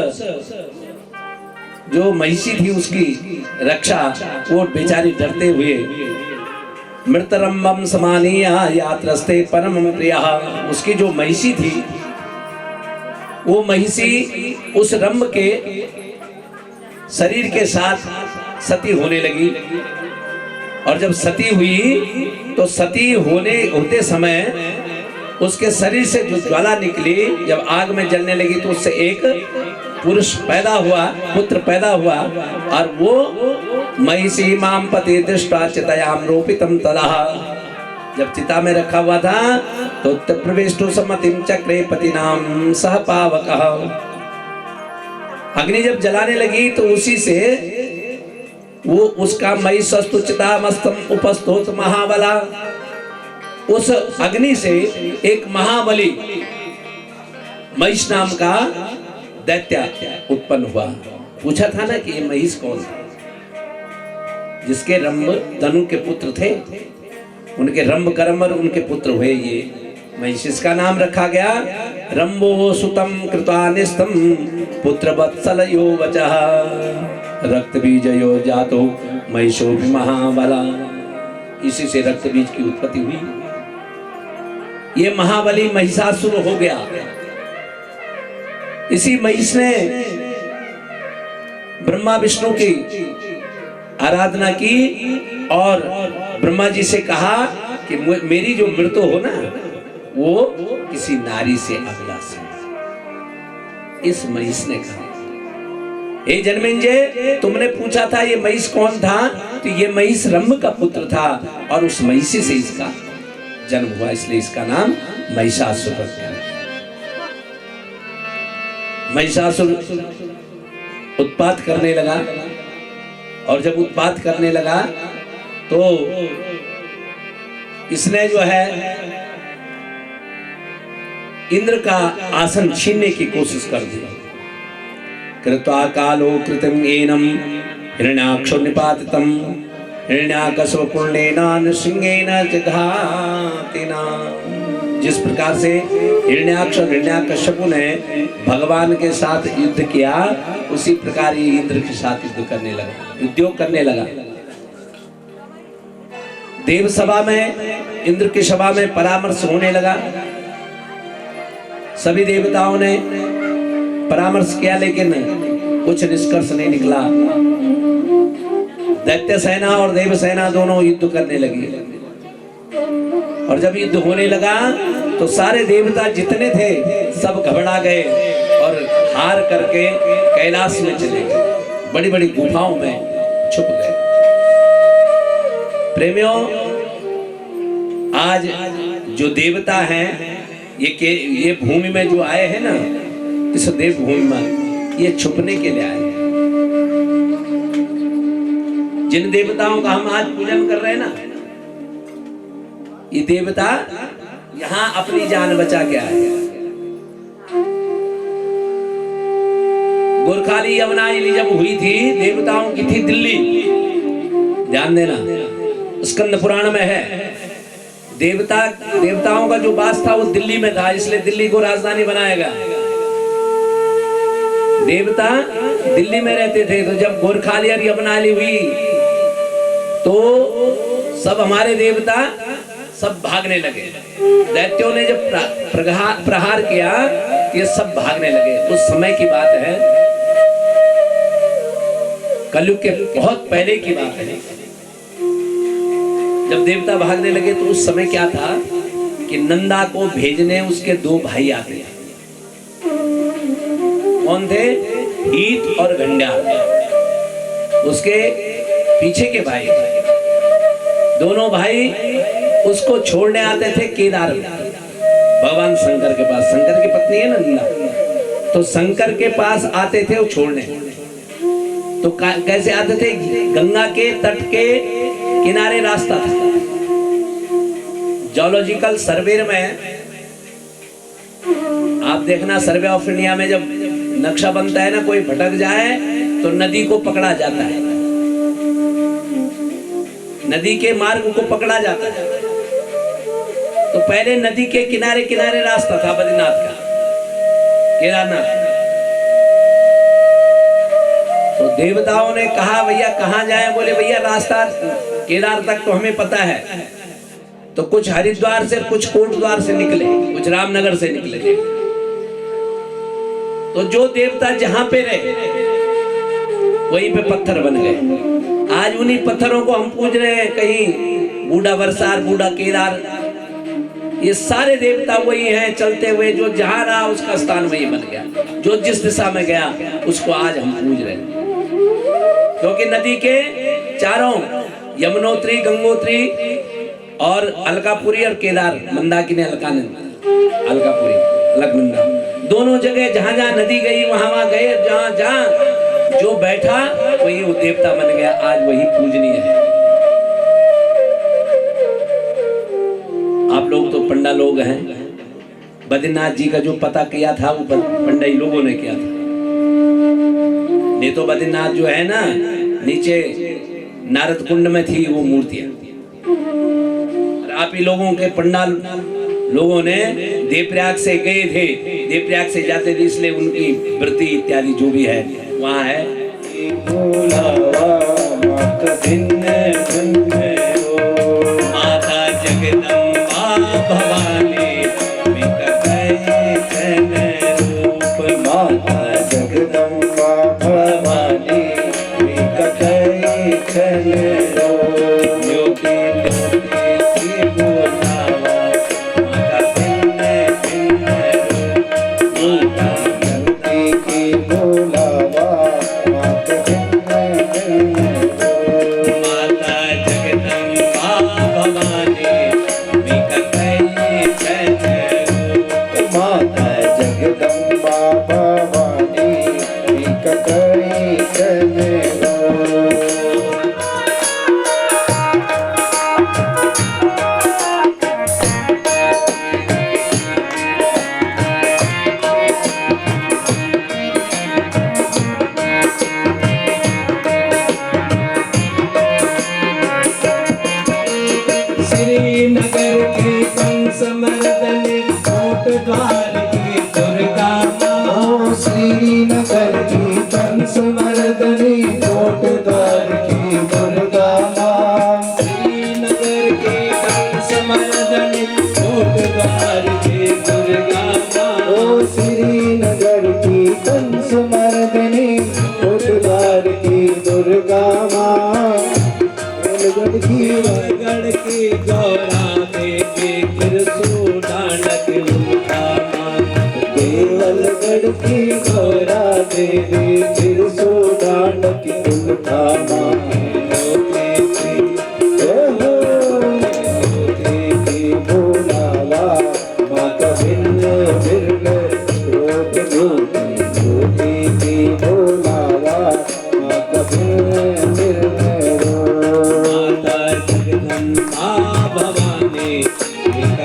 जो महिषी थी उसकी रक्षा, वो बेचारी डरते हुए मृतरंभम समानीया यात्रस्ते परम प्रिया, उसकी जो महिषी थी वो महिषी उस रंभ के शरीर के साथ सती होने लगी। और जब सती हुई तो सती होते समय उसके शरीर से जो ज्वाला निकली, जब आग में जलने लगी तो उससे एक पुरुष पैदा हुआ, पुत्र पैदा हुआ। और वो महिषी माम पति दृष्टा चितायाम रोपितम तलः, जब चिता में रखा हुआ था तो प्रविष्टु सम्मतिम चक्रे पतिनाम सह पावकः। अग्नि जब जलाने लगी तो उसी से वो उसका महिषस्तु चितामस्तम उपस्थोत महाबला, उस अग्नि से एक महाबली महिष नाम का दैत्य उत्पन्न हुआ। पूछा था ना कि ये महिष कौन था? जिसके रंभ तनु के पुत्र थे, उनके रंभ करमर उनके पुत्र हुए ये महिष। इसका नाम रखा गया रंभो सुतम कृतानिस्तम पुत्र वत्सल यो वचः रक्त बीज यो जातो महिषो भी महाबला। इसी से रक्त बीज की उत्पत्ति हुई। ये महाबली महिषासुर हो गया। इसी महिष ने ब्रह्मा विष्णु की आराधना की और ब्रह्मा जी से कहा कि मेरी जो मृत्यु हो ना वो किसी नारी से अभिलाष है। इस महिष ने कहा, हे जन्मेंजय, तुमने पूछा था ये महिष कौन था, तो ये महिष रंभ का पुत्र था और उस महिषी से इसका जन्म हुआ, इसलिए इसका नाम महिषासुर रखा। महिषासुर उत्पात करने लगा और जब उत्पात करने लगा तो इसने जो है इंद्र का आसन छीनने की कोशिश कर दी। कृत्वा कालो कृतम एनम हिरण्याक्षो निपातितम हिरण्याकशो पुण्येन नृसिंहेन जघातिना। जिस प्रकार से हिरण्याक्ष और हिरण्याकश्यपु ने भगवान के साथ युद्ध किया, उसी प्रकार ये इंद्र के साथ युद्ध करने लगा, उद्योग करने लगा। देव सभा में, इंद्र की सभा में परामर्श होने लगा। सभी देवताओं ने परामर्श किया लेकिन कुछ निष्कर्ष नहीं निकला। दैत्य सेना और देव सेना दोनों युद्ध करने लगी और जब युद्ध होने लगा तो सारे देवता जितने थे सब घबरा गए और हार करके कैलाश में चले गए, बड़ी बड़ी गुफाओं में छुप गए। प्रेमियों, आज जो देवता हैं ये भूमि में जो आए हैं ना, इस देव भूमि में ये छुपने के लिए आए हैं। जिन देवताओं का हम आज पूजन कर रहे हैं ना, ये देवता यहां अपनी जान बचा के आए। गोरखाली यमुनाई जब हुई थी, देवताओं की थी दिल्ली, ध्यान देना, स्कंद पुराण में है। देवताओं का जो वास था वो दिल्ली में था, इसलिए दिल्ली को राजधानी बनाया गया। देवता दिल्ली में रहते थे, तो जब गोरखाली और यमुनाली हुई तो सब हमारे देवता सब भागने लगे। दैत्यों ने जब प्रहार किया, ये सब भागने लगे। उस समय की बात है, कलयुग के बहुत पहले की बात है, जब देवता भागने लगे तो उस समय क्या था कि नंदा को भेजने उसके दो भाई आते थे। कौन थे? हीत और गंड्याल, उसके पीछे के भाई। दोनों भाई उसको छोड़ने आते थे केदार भगवान शंकर के पास। शंकर की पत्नी है नंदा, तो शंकर के पास आते थे वो छोड़ने। तो कैसे आते थे? गंगा के तट के किनारे रास्ता था। जूलॉजिकल सर्वे में आप देखना, सर्वे ऑफ इंडिया में जब नक्शा बनता है ना, कोई भटक जाए तो नदी को पकड़ा जाता है, नदी के मार्ग को पकड़ा जाता है। तो पहले नदी के किनारे किनारे रास्ता था बद्रीनाथ का, केदारनाथ। तो देवताओं ने कहा भैया कहाँ जाएं? बोले भैया रास्ता केदार तक तो हमें पता है। तो कुछ हरिद्वार से, कुछ कोटद्वार से निकले, कुछ रामनगर से निकले। तो जो देवता जहां पे रहे वहीं पे पत्थर बन गए। आज उन्हीं पत्थरों को हम पूज रहे हैं, कहीं बूढ़ा बरसार, बूढ़ा केदार, ये सारे देवता वही हैं चलते हुए। जो जहां रहा उसका स्थान वही बन गया, जो जिस दिशा में गया उसको आज हम पूज रहे हैं। क्योंकि नदी के चारों, यमुनोत्री, गंगोत्री और अलकापुरी और केदार, मंदाकिनी, अलकापुरी, अलकनंदा, दोनों जगह जहां जहां नदी गई वहां गए। जहां जहां जो बैठा वही वो देवता बन गया, आज वही पूजनीय है। आप लोग तो पंडा लोग हैं, बद्रीनाथ जी का जो पता किया था वो पंडाई लोगों ने किया था। नहीं तो बद्रीनाथ जो है ना, नीचे नारद कुंड में थी वो मूर्तियां। आप ही लोगों के पंडाल लोगों ने देवप्रयाग से गए थे, देवप्रयाग से जाते थे, इसलिए उनकी व्रती इत्यादि जो भी है वहाँ है। माता जगदम्बा भवानी रूप, माता जगदम्बा भवानी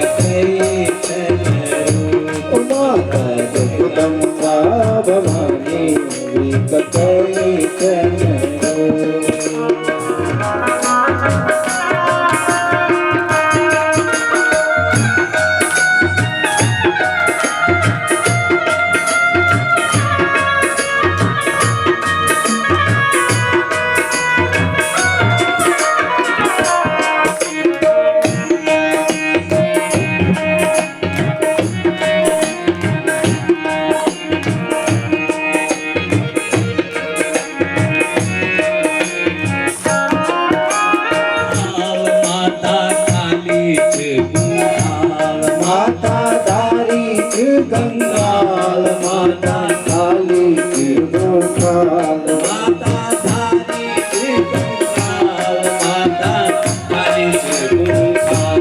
भवानी कंगाल, माता काली त्रिभुकाल, माता धारी त्रिकंकाल, माता काली त्रिभुकाल,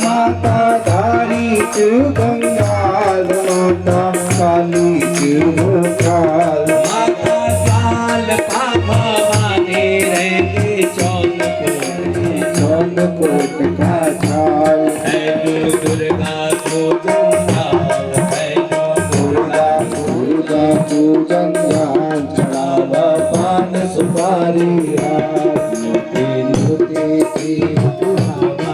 माता धारी त्रिकंगाल, माता काली त्रिभुकाल, माता काल भवानी रहती चौनकोट का झाल, है दुर्गा को जंजाल, है दुर्गा दुर्गा पूजन ध्यान, चढ़ावा पान सुपारी हाथ, मोती मोती की बुढ़ावा,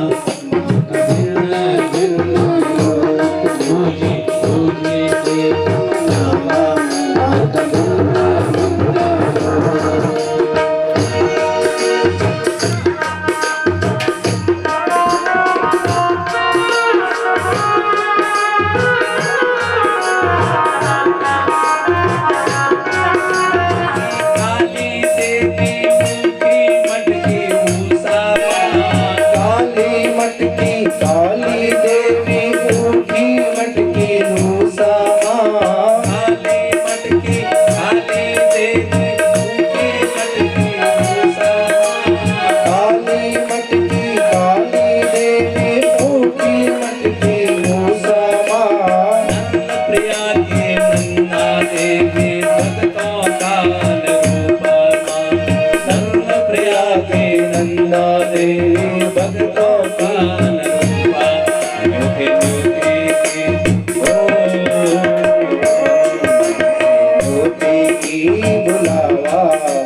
काली देवी मुखी मटकी मूसा काली मटकी, काली देवी मुखी मटकी मूसा काली मटकी, काली देवी मुखी मटकी मूसा काली मटकी, काली देवी मुखी मटकी मूसा प्रिया के नंदा देवी भक्तों का रूपा सर्व प्रिया के नंदा देवी भक्तों का रूपा मोती मोती की मोती की बुलावा,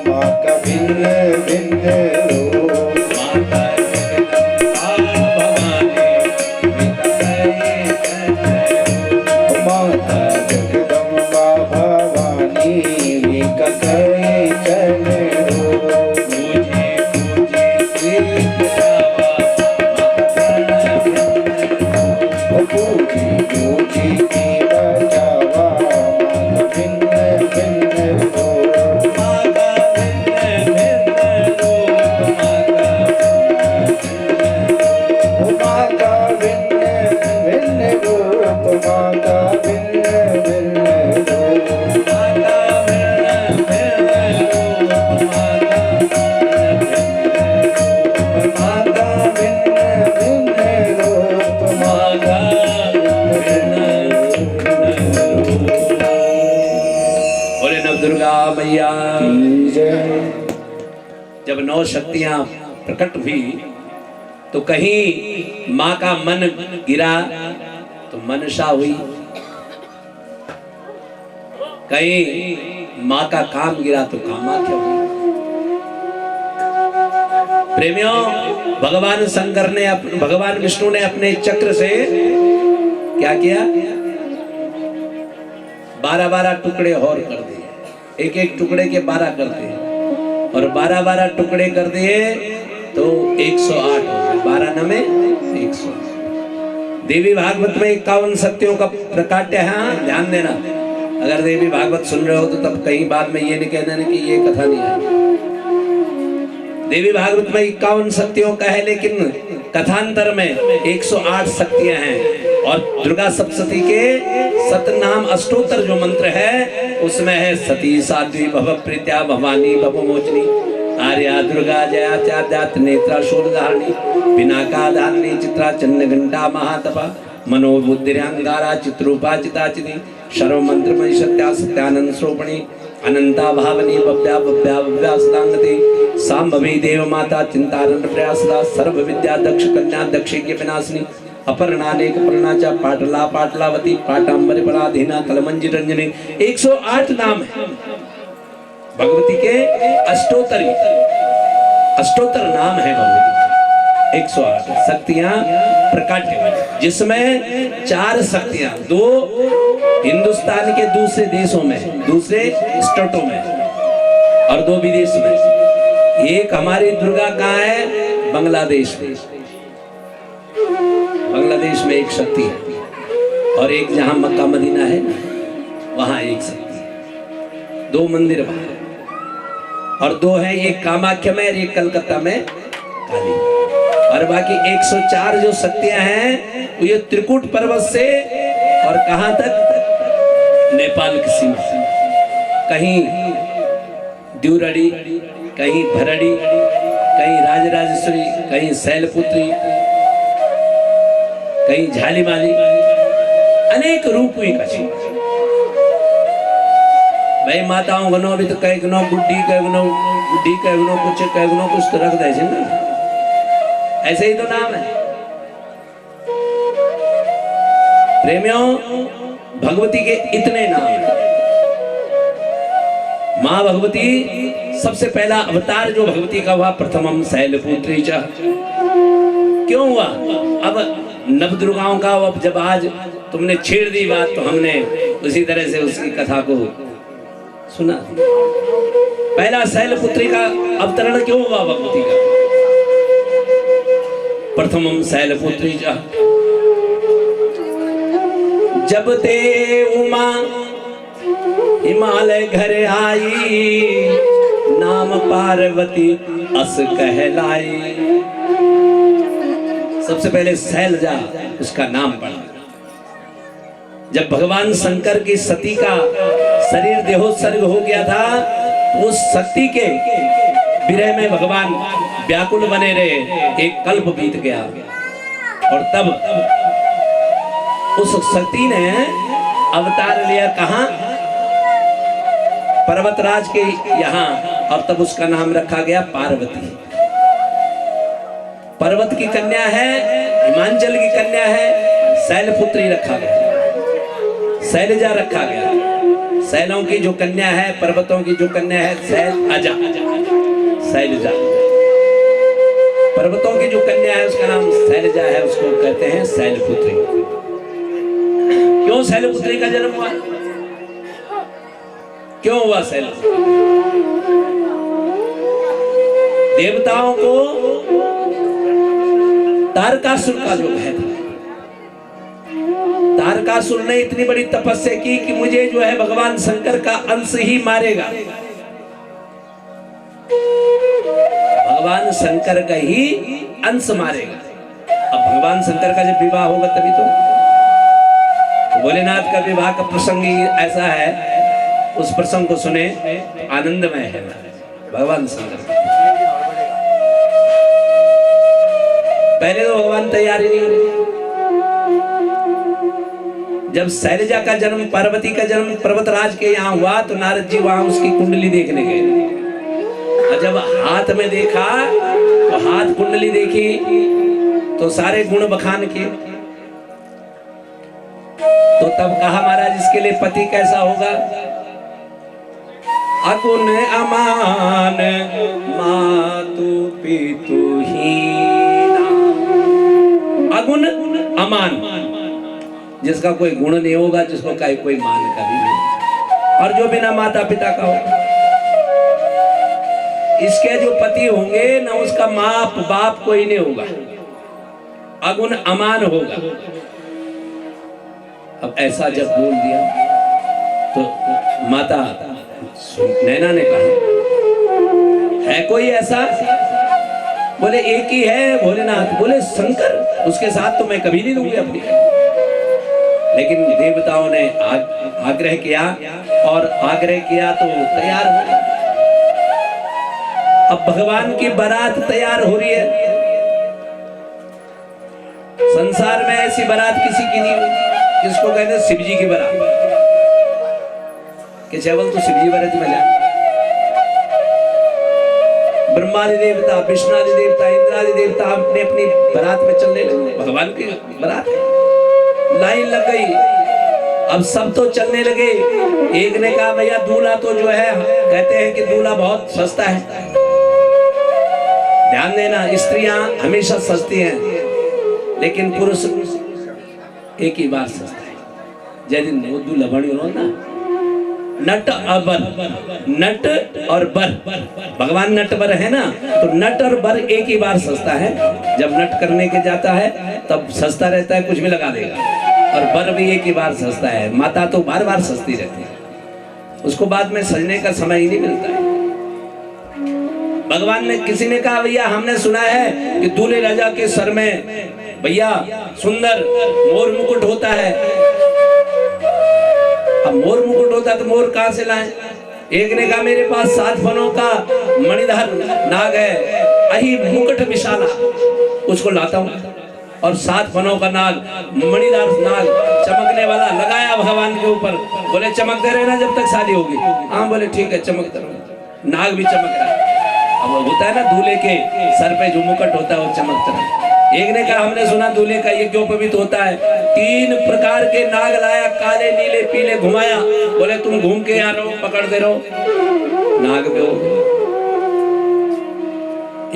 माँ का भिन्न भिन्न रूप, माता जगदम्बा भवानी माता जगदम्बा भवानी कहे चले हो, पूजे पूजे श्री बुलावा पूजी पूजी की बचावा, भिन्न भिन्न रूप, माता भिन्न भिन्न रूप माता भिन्न भिन्न रूप, माता भिन्न भिन्न रूप, माता भिन्न भिन्न रूप माता भिन्न भिन्न रूप, माता भिन्न रूप। बोले नव दुर्गा मैया की जय। जब 9 शक्तियां प्रकट हुई तो कहीं माँ का मन गिरा तो मनसा हुई, कहीं माँ का काम गिरा तो कामाख्या हुई। प्रेमियों, भगवान शंकर ने भगवान विष्णु ने अपने चक्र से क्या किया? 12-12 टुकड़े और कर दिए, एक एक टुकड़े के 12 कर दिए और 12-12 टुकड़े कर दिए तो 108 हो गए। 12 नमे 108। देवी भागवत में 51 शक्तियों का प्रकाट्य है। हाँ, ध्यान देना, अगर देवी भागवत सुन रहे हो तो तब कहीं बाद में ये नहीं कह देना कि ये कथा नहीं आई। देवी भागवत में 51 शक्तियों का है, लेकिन कथांतर में 108 शक्तियां हैं। और दुर्गा सप्तशती के सतनाम अष्टोत्तर जो मंत्र है उसमें है सती साध्वी भव प्रीत्या भवानी भव मोचनी आर्या दुर्गा जया चाद्यात नेत्रा शूलधारिणी पिनाका धारिणी चित्रा चन्न घंटा महातपा मनोबुद्धिरंगारा चित्रूपा चिताचिति सर्व मंत्रमयी सत्या सत्यानंद श्रोपणी अनंता भावनी भव्या भव्या भव्या सदांगति सांभवी देव माता चिंतारण प्रयासदा सर्व विद्या दक्ष कन्या दक्षी के विनाशिनी अपर्णानेक पर्णाचा पाटला पाटलावती पाटांबरी पराधीना कलमंजी रंजनी 108 नाम है भगवती के। अष्टोत्तर नाम है भगवती। 108 शक्तियां प्रकट, जिसमें 4 शक्तियां, 2 हिंदुस्तान के दूसरे देशों में, दूसरे स्टेटों में और 2 विदेश में। एक हमारी दुर्गा कहाँ है? बांग्लादेश में। बांग्लादेश में एक शक्ति है और एक जहां मक्का मदीना है वहां एक शक्ति है। 2 मंदिर वहां और 2 है, एक कामाख्या में और एक कलकत्ता में काली। और बाकी 104 जो शक्तियां हैं वो ये त्रिकूट पर्वत से और कहां तक? नेपाल की सीमा, कहीं द्यूरड़ी, कहीं भरड़ी, कहीं राजराजेश्वरी, कहीं शैलपुत्री, कहीं झालीमाली, अनेक रूप हुई कछी। भाई माताओं गनो अभी तो कई गनो गुड्डी, कई गनो गुड्डी, कई गनो कुछ तो रख दे ना, ऐसे ही तो नाम है। प्रेमियों, भगवती के इतने नाम हैं। माँ भगवती सबसे पहला अवतार जो भगवती का हुआ, प्रथमम शैलपुत्री च। क्यों हुआ? अब नवदुर्गाओं का, अब जब आज तुमने छेड़ दी बात तो हमने उसी तरह से उसकी कथा को सुना। पहला शैलपुत्री का अवतरण क्यों हुआ भगवती का? प्रथमम शैलपुत्री च। जब ते उमा हिमालय घर आई, नाम पार्वती अस कहलाई। सबसे पहले शैलजा उसका नाम पड़ा। जब भगवान शंकर की सती का शरीर देहोत्सर्ग हो गया था, उस सती के विरह में भगवान व्याकुल बने रहे। एक कल्प बीत गया और तब उस सती ने अवतार लिया कहां? पर्वतराज के यहाँ, और तब उसका नाम रखा गया पार्वती। पर्वत की कन्या है, हिमांचल की कन्या है, शैलपुत्री रखा गया, शैलजा रखा गया। शैलों की जो कन्या है, पर्वतों की जो कन्या है, शैलजा, शैलजा। पर्वतों की जो कन्या है उसका नाम शैलजा है, उसको कहते हैं शैलपुत्री। क्यों शैलपुत्री का जन्म हुआ? क्यों हुआ शैलपुत्री? देवताओं को तारकासुर का जो भय था, तारकासुर ने इतनी बड़ी तपस्या की कि मुझे जो है भगवान शंकर का अंश ही मारेगा, भगवान शंकर का ही अंश मारेगा। अब भगवान शंकर का जब विवाह होगा तभी तो भोलेनाथ का विवाह का प्रसंग ही ऐसा है, उस प्रसंग को सुने आनंदमय है भगवान शंकर। पहले तो भगवान तैयारी नहीं हुई। जब शैलजा का जन्म, पार्वती का जन्म पर्वतराज के यहाँ हुआ तो नारद जी वहां उसकी कुंडली देखने गए। और जब हाथ में देखा तो हाथ कुंडली देखी तो सारे गुण बखान के। तो तब कहा महाराज इसके लिए पति कैसा होगा? अगुण अमान मातु पितु हीना। अगुण अमान, जिसका कोई गुण नहीं होगा, जिसको कोई मान का भी नहीं, और जो बिना माता पिता का होगा। इसके जो पति होंगे ना, उसका माप बाप कोई नहीं होगा, अगुण अमान होगा। अब ऐसा जब बोल दिया तो माता नैना ने कहा, है कोई ऐसा? बोले एक ही है भोलेनाथ। बोले शंकर, उसके साथ तो मैं कभी नहीं दूंगी अपनी। लेकिन देवताओं ने आग्रह किया, और आग्रह किया तो तैयार हो। अब भगवान की बारात तैयार हो रही है। संसार में ऐसी बारात किसी की नहीं हुई। किसको कहते हैं? शिव जी की बारात। कि केवल तो शिव जी बारात में जा, ब्रह्मादि देवता, विष्णुआदि देवता, इंद्रादि देवता अपने अपनी बारात में चलने लगे। भगवान की बारात है, लाइन लग गई। अब सब तो चलने लगे। एक ने कहा भैया दूल्हा तो जो है, कहते हैं कि दूल्हा बहुत सस्ता है। ध्यान देना, स्त्रियां हमेशा सस्ती हैं, लेकिन पुरुष एक ही बार सस्ता है। जय दिन वो दूल्हा बड़ी हो ना, नट और बर, नट और बर, भगवान नटवर है ना, तो नट और बर एक ही बार सस्ता है। जब नट करने के जाता है तब सस्ता रहता है, कुछ भी लगा देगा, और बर भी एक ही बार सस्ता है। माता तो बार बार सस्ती रहती है, उसको बाद में सजने का समय ही नहीं मिलता है। भगवान ने, किसी ने कहा भैया हमने सुना है कि दूल्हे राजा के सर में भैया सुंदर मोर मुकुट होता है। अब अब मोर मुकुट होता तो मोर कहां से लाएं? एक ने कहा मेरे पास 7 फनों का मणिधर नाग है, अही मुकुट विशाला, उसको लाता हूं। और 7 फनों का नाग, मणिधर नाग चमकने वाला लगाया भगवान के ऊपर। बोले चमकते रहना जब तक शादी होगी। हाँ बोले ठीक है चमकते रहो। नाग भी चमक रहा है। अब वो होता है ना दूल्हे के सर पे जो मुकुट होता है वो चमकता है। एक ने कहा हमने सुना दूल्हे का ये क्यों पवित्र होता है? 3 प्रकार के नाग लाया, काले नीले पीले, घुमाया। बोले तुम घूम के यहाँ रहो, पकड़ते रहो, नाग पे हो।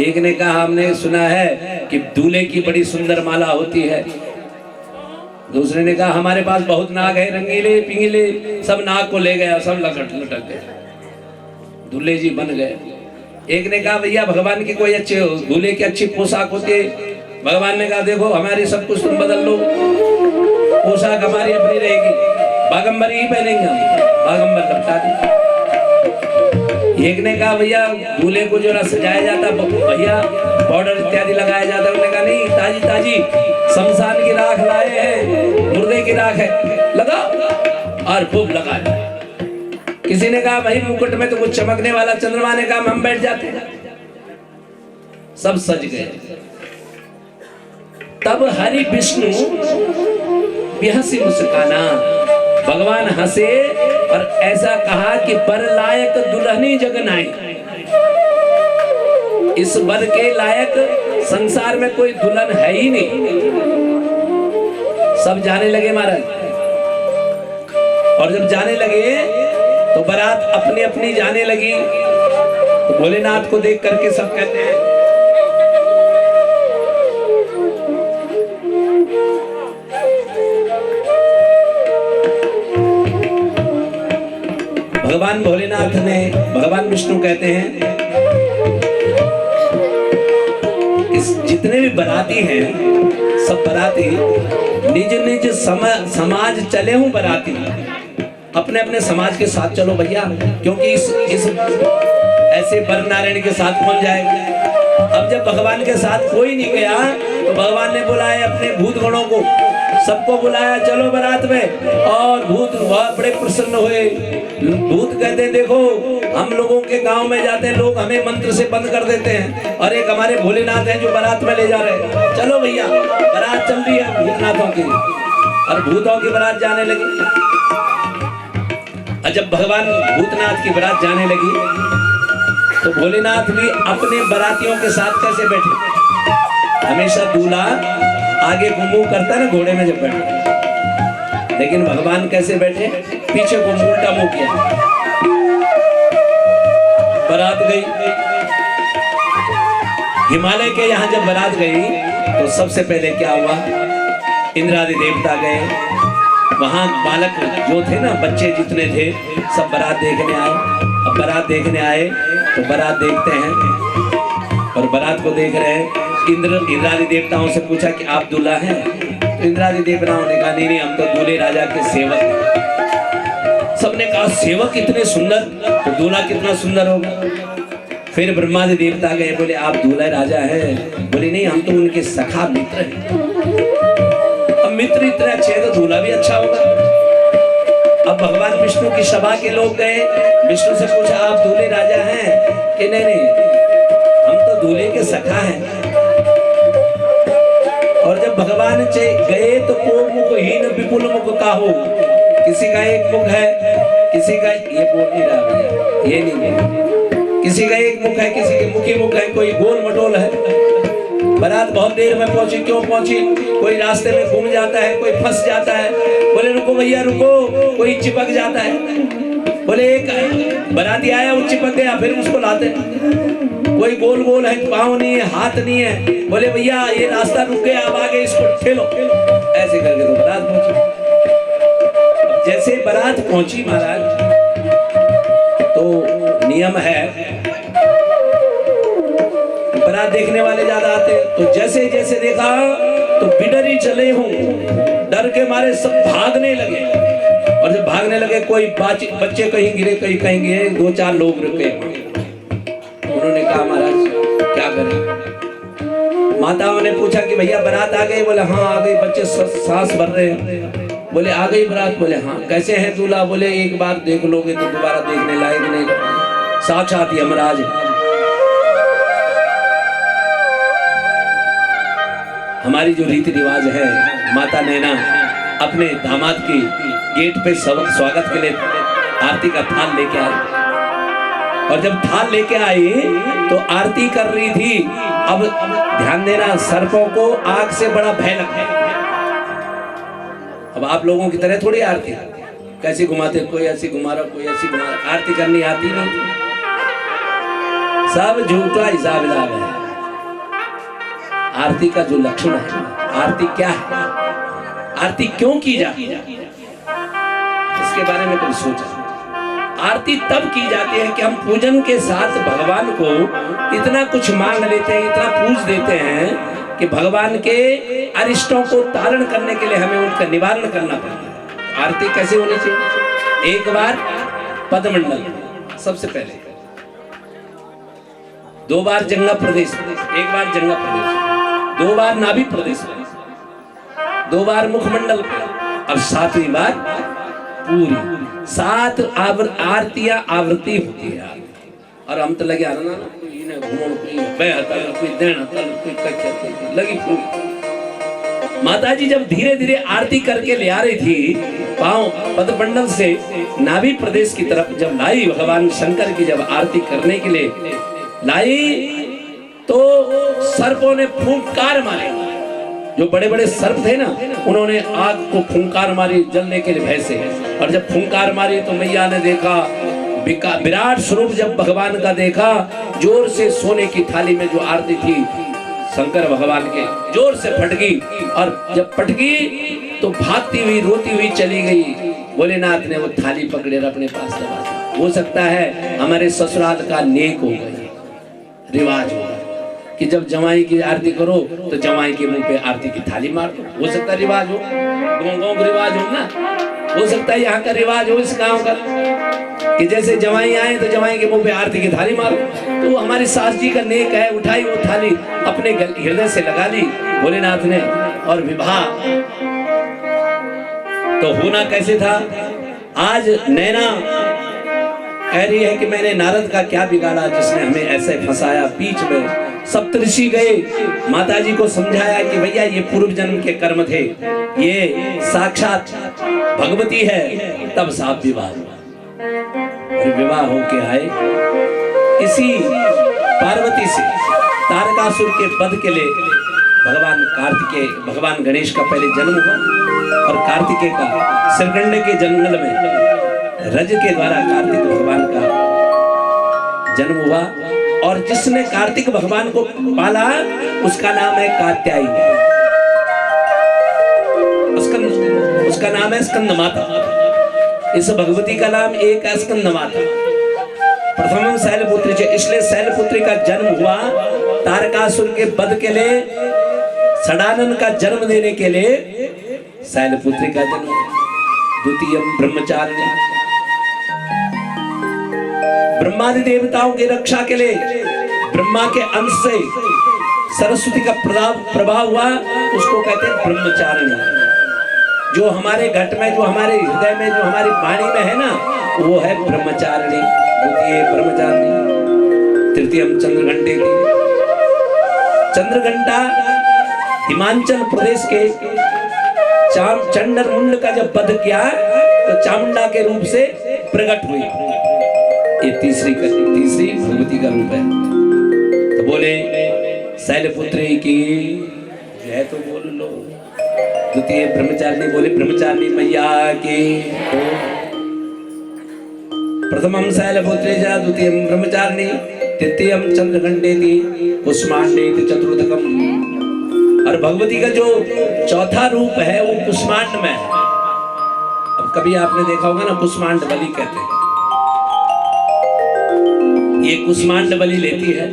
एक ने कहा हमने सुना है कि दूल्हे की बड़ी सुंदर माला होती है। दूसरे ने कहा हमारे पास बहुत नाग है, रंगीले पिंगीले, सब नाग को ले गया, सब लटक गए, दूल्हे जी बन गए। एक ने कहा भैया भगवान की कोई अच्छी दूल्हे की अच्छी पोशाक होती है। भगवान ने कहा देखो हमारी सब कुछ तुम बदल लो, पोशाक हमारी अपनी रहेगी, बागंबर ही पहनेंगे हम, बागंबर लपटा दी। एक ने कहा भैया दूल्हे को जो सजाया जाता भैया बॉर्डर इत्यादि लगाया जाता। उन्होंने कहा नहीं, ताजी ताजी शमशान की राख लाए हैं, मुर्दे की राख है, लगा और खूब लगा। किसी ने कहा भाई मुकुट में तो कुछ चमकने वाला, चंद्रमा ने कहा हम बैठ जाते हैं। सब सज गए। तब हरि विष्णु बेहसी मुस्काना, भगवान हंसे और ऐसा कहा कि बर लायक दुल्हनी जग नाई। इस बर के लायक संसार में कोई दुल्हन है ही नहीं। सब जाने लगे महाराज। और जब जाने लगे तो बारात अपनी अपनी जाने लगी। तो भोलेनाथ को देख करके सब कहते हैं भगवान भोलेनाथ ने, भगवान विष्णु कहते हैं इस जितने भी बराती हैं सब बराती निज निज समाज चले हूं बराती, अपने अपने समाज के साथ चलो भैया, क्योंकि इस ऐसे बर नारायण के साथ कौन जाएगा। अब जब भगवान के साथ कोई नहीं गया तो भगवान ने बुलाया अपने भूत गणों को, सबको बुलाया चलो बारात में। और भूत बड़े प्रसन्न हुए। भूत कहते हैं देखो हम लोगों के गांव में जाते हैं लोग हमें मंत्र से बंद कर देते हैं, और एक हमारे भोलेनाथ हैं जो बारात में ले जा रहे हैं, चलो भैया बारात चल रही है भूतनाथों की। और भूतों की बारात जाने लगी। और जब भगवान भूतनाथ की बारात जाने लगी तो भोलेनाथ भी अपने बारातियों के साथ कैसे बैठे? हमेशा दूल्हा आगे घुमू करता है ना घोड़े में जब बैठे, लेकिन भगवान कैसे बैठे? पीछे को उल्टा मुंह किया। बारात गई हिमालय के यहाँ, जब बारात गई तो सबसे पहले क्या हुआ? इंद्रादि देवता गए, वहां बालक जो थे ना, बच्चे जितने थे सब बारात देखने आए। अब बारात देखने आए तो बारात देखते हैं और बारात को देख रहे हैं। इंद्रादि देवताओं से पूछा कि आप दूल्हा हैं? तो इंद्रादि देवताओं ने कहा नहीं हम तो दूल्हे राजा के सेवक हैं। सबने कहा सेवक इतने सुंदर तो दूल्हा कितना सुंदर होगा। फिर ब्रह्मादि देवता गए, बोले आप दूल्हा राजा हैं? बोले नहीं हम तो उनके सखा मित्र हैं। अब मित्र इतने अच्छे हैं तो दूल्हा भी अच्छा होगा। अब भगवान विष्णु की सभा के लोग गए, विष्णु से पूछा आप दूल्हे राजा हैं? कि नहीं हम तो दूल्हे के सखा हैं। और जब भगवान गए तो को मुख हीन विपुल मुख का हो, किसी का एक मुख है, किसी का ये बोल नहीं रहा भैया, ये नहीं, किसी का एक मुख है, किसी के मुखी मुख है, कोई गोल मटोल है। बारात बहुत देर में पहुंची, क्यों पहुंची? कोई रास्ते में घूम जाता है, कोई फंस जाता है। बोले रुको भैया रुको, कोई चिपक जाता है। बोले एक बाराती आया वो चिपक गया, फिर उसको लाते। कोई गोल गोल है, पाँव नहीं है, हाथ नहीं है। बोले भैया ये रास्ता रुक गया, अब आगे इसको ठेलो। ऐसे करके तो बारात पहुंची। जैसे बारात पहुंची महाराज तो नियम है बारात देखने वाले ज्यादा आते, तो जैसे जैसे देखा तो बिडरी चले हूं, डर के मारे सब भागने लगे। और जब भागने लगे कोई बच्चे कहीं गिरे, कहीं गिरे, 2-4 लोग रुके। उन्होंने कहा महाराज क्या करें? माताओं ने पूछा कि भैया बारात आ गई? बोले हाँ आ गई, बच्चे सांस भर रहे हैं। बोले आ गई बारात? बोले हाँ। कैसे हैं दूल्हा? बोले एक बार देख लोगे तो दोबारा देखने लायक नहीं, साक्षात यमराज। हमारी जो रीति रिवाज है, माता नैना अपने दामाद की गेट पे स्वागत के लिए आरती का थाल लेके आई, और जब थाल लेके आई तो आरती कर रही थी। अब ध्यान देना, सर्पों को आग से बड़ा भय लगता है। अब आप लोगों की तरह थोड़ी आरती कैसे घुमाते, कोई ऐसी घुमा रहा, कोई ऐसी घुमा रहा। आरती करनी आती नहीं, सब झूठा हिसाब है। आरती का जो लक्षण है, आरती क्या है, आरती क्यों की जाती है, इसके बारे में कभी सोचा? आरती तब की जाती है कि हम पूजन के साथ भगवान को इतना कुछ मांग लेते हैं, इतना पूज देते हैं कि भगवान के अरिष्टों को तारण करने के लिए हमें उनका निवारण करना पड़ता है। आरती कैसे होनी चाहिए? एक बार पदमंडल, सबसे पहले 2 बार जंगा प्रदेश, 1 बार जंगा प्रदेश, 2 बार नाभि प्रदेश, 2 बार मुखमंडल पे, अब 7वीं बार पूरी। 7 आरतियां आवृत्ति होती है। और हम तो लगे आना लगी पूरी। माता जी जब धीरे धीरे आरती करके ले आ रही थी, पांव पदमंडल से नाभि प्रदेश की तरफ जब लाई, भगवान शंकर की जब आरती करने के लिए लाई, तो सर्पों ने फूंकार मारी। जो बड़े बड़े सर्प थे ना, उन्होंने आग को फूंकार मारी जलने के लिए भय से। और जब फूंकार मारी तो मैया ने देखा, विराट स्वरूप जब भगवान का देखा, जोर से सोने की थाली में जो आरती थी शंकर भगवान के, जोर से फटकी। और जब फटकी तो भागती हुई रोती हुई चली गई। भोलेनाथ ने वो थाली पकड़े और अपने पास लगा दी। हो सकता है हमारे ससुराल का नेक हो गया, रिवाज होगा कि जब जमाई की आरती करो तो जमाई के मुंह पे आरती की थाली मार दो। हो सकता है रिवाज हो, गाँव का रिवाज हो ना, हो सकता है यहाँ का रिवाज हो, इस गांव का, कि जैसे जमाई आए तो जमाई के मुंह पे आरती की थाली मारो। तो हमारी सास जी का नेक है, उठाई वो थाली अपने हृदय से लगा ली भोलेनाथ ने, और विवाह तो होना कैसे था। आज नैना कह रही है कि मैंने नारद का क्या बिगाड़ा जिसने हमें ऐसे फंसाया। बीच में सप्तऋषि गए, माता जी को समझाया कि भैया ये पूर्व जन्म के कर्म थे, ये साक्षात भगवती है। तब साफ विवाह हुआ, और विवाह होके आए। इसी पार्वती से तारकासुर के वध के लिए भगवान कार्तिकेय, भगवान गणेश का पहले जन्म हुआ, और कार्तिकेय का सिरकंडे के जंगल में रज के द्वारा कार्तिक भगवान का जन्म हुआ। और जिसने कार्तिक भगवान को पाला उसका नाम है कात्यायनी, उसका नाम है स्कंद माता। इस भगवती का नाम एक है स्कंद माता। प्रथम शैलपुत्री, इसलिए शैलपुत्री का जन्म हुआ तारकासुर के वध के लिए, षडानन का जन्म देने के लिए शैलपुत्री का जन्म। द्वितीय ब्रह्मचारिणी, ब्रह्मादि देवताओं की रक्षा के लिए ब्रह्मा के अंश से सरस्वती का प्रभाव हुआ, उसको कहते हैं ब्रह्मचारिणी। जो हमारे घट में, जो हमारे हृदय में, जो हमारी वाणी में है ना, वो है ब्रह्मचारिणी। द्वितीय ब्रह्मचारिणी। तृतीयम चंद्रघंटे थी। चंद्रघंटा हिमाचल प्रदेश के चंडर मुंड का जब वध किया तो चामुंडा के रूप से प्रकट हुई। ये तीसरी भगवती का रूप है। तो बोले शैलपुत्री की जय, तो बोल लो। द्वितीय ब्रह्मचारिणी, बोले ब्रह्मचारिणी मैया की। प्रथमम शैलपुत्री जा, द्वितीयम ब्रह्मचारिणी, तृतीयम चंद्रघंटेति, कुष्मांडेति चतुर्थकम। और भगवती का जो चौथा रूप है वो कुष्मांड में है। अब कभी आपने देखा होगा ना, कुष्मांड बलि कहते हैं। ये कुष्मांड बलि लेती है।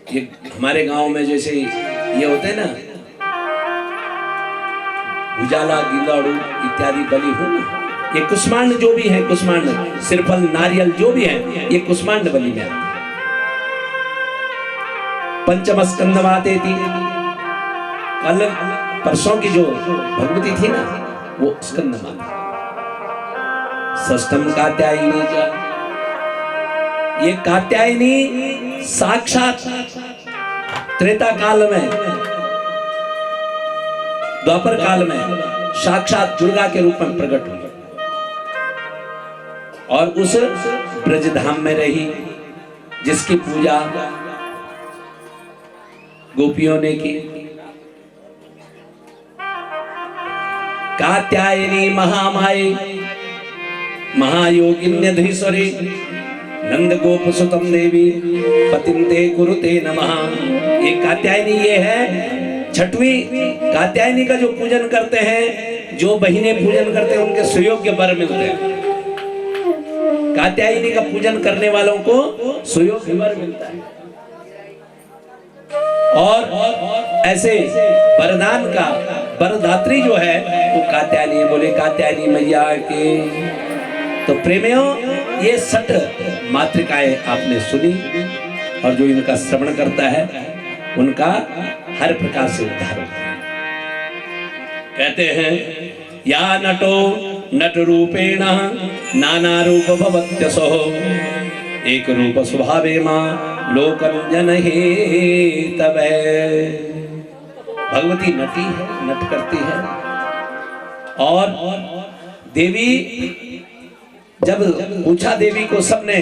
ये हमारे गांव में जैसे ये होते हैं ना, उजाला, गिलाड़ू इत्यादि बलि हो, ये कुष्मांड जो भी है, कुष्मांड सिरफल, नारियल जो भी है, ये कुष्मांड बलि में। पंचम स्कंद मातेति, परसों की जो भगवती थी ना, वो स्कंद माता, षष्ठम कात्यायनी जा। ये कात्यायनी साक्षात त्रेता काल में, द्वापर काल में साक्षात दुर्गा के रूप में प्रकट हुई और उस ब्रजधाम में रही, जिसकी पूजा गोपियों ने की। कात्यायनी महामाई महायोगिन्यधीश्वरी नंद गोप सुतम देवी पतिंते कुरुते नमः। ये कात्यायनी ये है छठवीं कात्यायनी का जो पूजन करते हैं, जो बहिनें पूजन करते हैं उनके सुयोग्य वर मिलते हैं। कात्यायनी का पूजन करने वालों को सुयोग्य वर मिलता है। और ऐसे वरदान का वरदात्री जो है वो कात्यायनी। बोले कात्यायनी मैया के। तो प्रेमियों, ये 6 मातृकाएं आपने सुनी, और जो इनका श्रवण करता है उनका हर प्रकार से उद्धार होता है। कहते हैं या नटो नट रूपेण नाना रूप भवत्यसो एक रूप स्वभावे मां लोकं जनहे तबै। भगवती नटी है, नट करती है। और देवी, जब पूछा देवी को सबने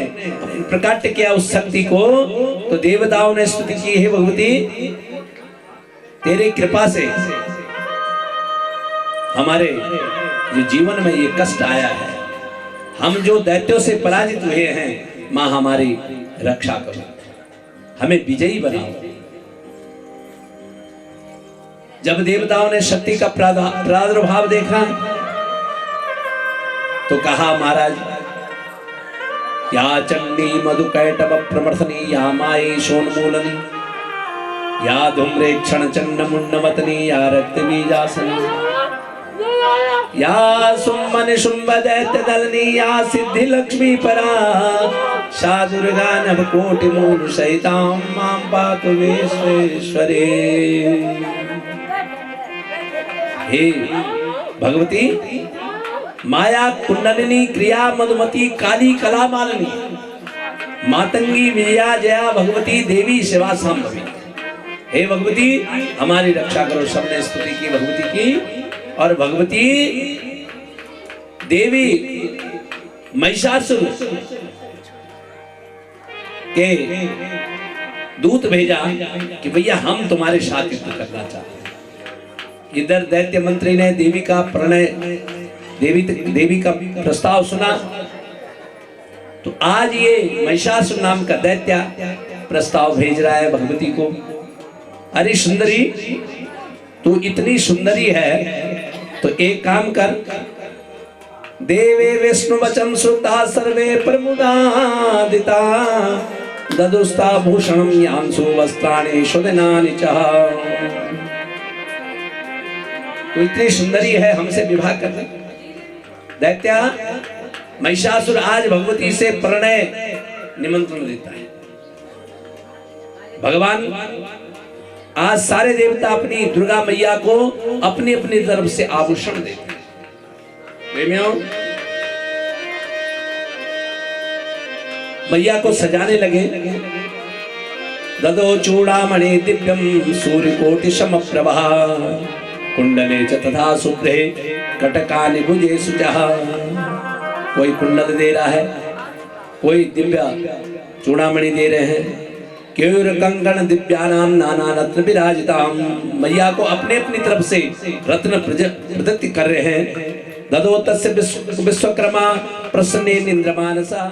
प्रकट किया उस शक्ति को, तो देवताओं ने स्तुति की, हे भगवती तेरे कृपा से हमारे जो जीवन में ये कष्ट आया है, हम जो दैत्यों से पराजित हुए हैं, मां हमारी रक्षा करो, हमें विजयी बनाओ। जब देवताओं ने शक्ति का प्रादुर्भाव देखा तो कहा महाराज, या चंडी मधुकैटभ प्रमर्थनी या माई शोन्मूलनी या धूम्रेक्षण चंड मुंडमतनी या रक्त बीजासनी या सुम्मन शुंभ दैत्य दलनी या सिद्धि लक्ष्मी परा सा दुर्गा नभ कोटि मूल सहितां मां पातु विश्वेश्वरे। हे भगवती, माया कुंडलिनी क्रिया मधुमती काली कला मालिनी मातंगी विजया जया भगवती देवी शिवा संभवी। हे भगवती हमारी रक्षा करो। सबने स्तुति की भगवती की, और भगवती देवी महिषासुर के दूत भेजा कि भैया हम तुम्हारे साथ युद्ध करना चाहते हैं। इधर दैत्य मंत्री ने देवी का प्रणय, देवी का प्रस्ताव सुना, तो आज ये महिषासुर नाम का दैत्य प्रस्ताव भेज रहा है भगवती को। अरे सुंदरी, तू इतनी सुंदरी है तो एक काम कर, देवे विष्णु वचन श्रुता सर्वे प्रमुदादिता ददुस्ता भूषणम यांसु वस्त्राणि शुदनानि च। तो इतनी सुंदरी है, हमसे विवाह कर दे। दैत्या महिषासुर आज भगवती से प्रणय निमंत्रण देता है। भगवान आज सारे देवता अपनी दुर्गा मैया को अपनी अपनी तरफ से आभूषण देते हैं। प्रेमियों, मैया को सजाने लगे। ददो चूड़ामणि दिव्यम सूर्यकोटि समप्रभा कुंडले च तथा शुभ्रे कटकानि भुजे सुजः। कोई कुंडल दे रहा है, कोई दिव्य चूड़ामणि दे रहे हैं। केयूर कंकण दिव्यानाम नाना रत्न विराजिताम। मैया को अपने अपनी तरफ से रत्न प्रदत्त कर रहे हैं। ददो तस्य विश्वकर्मा प्रसन्नेन इंद्रमानसा।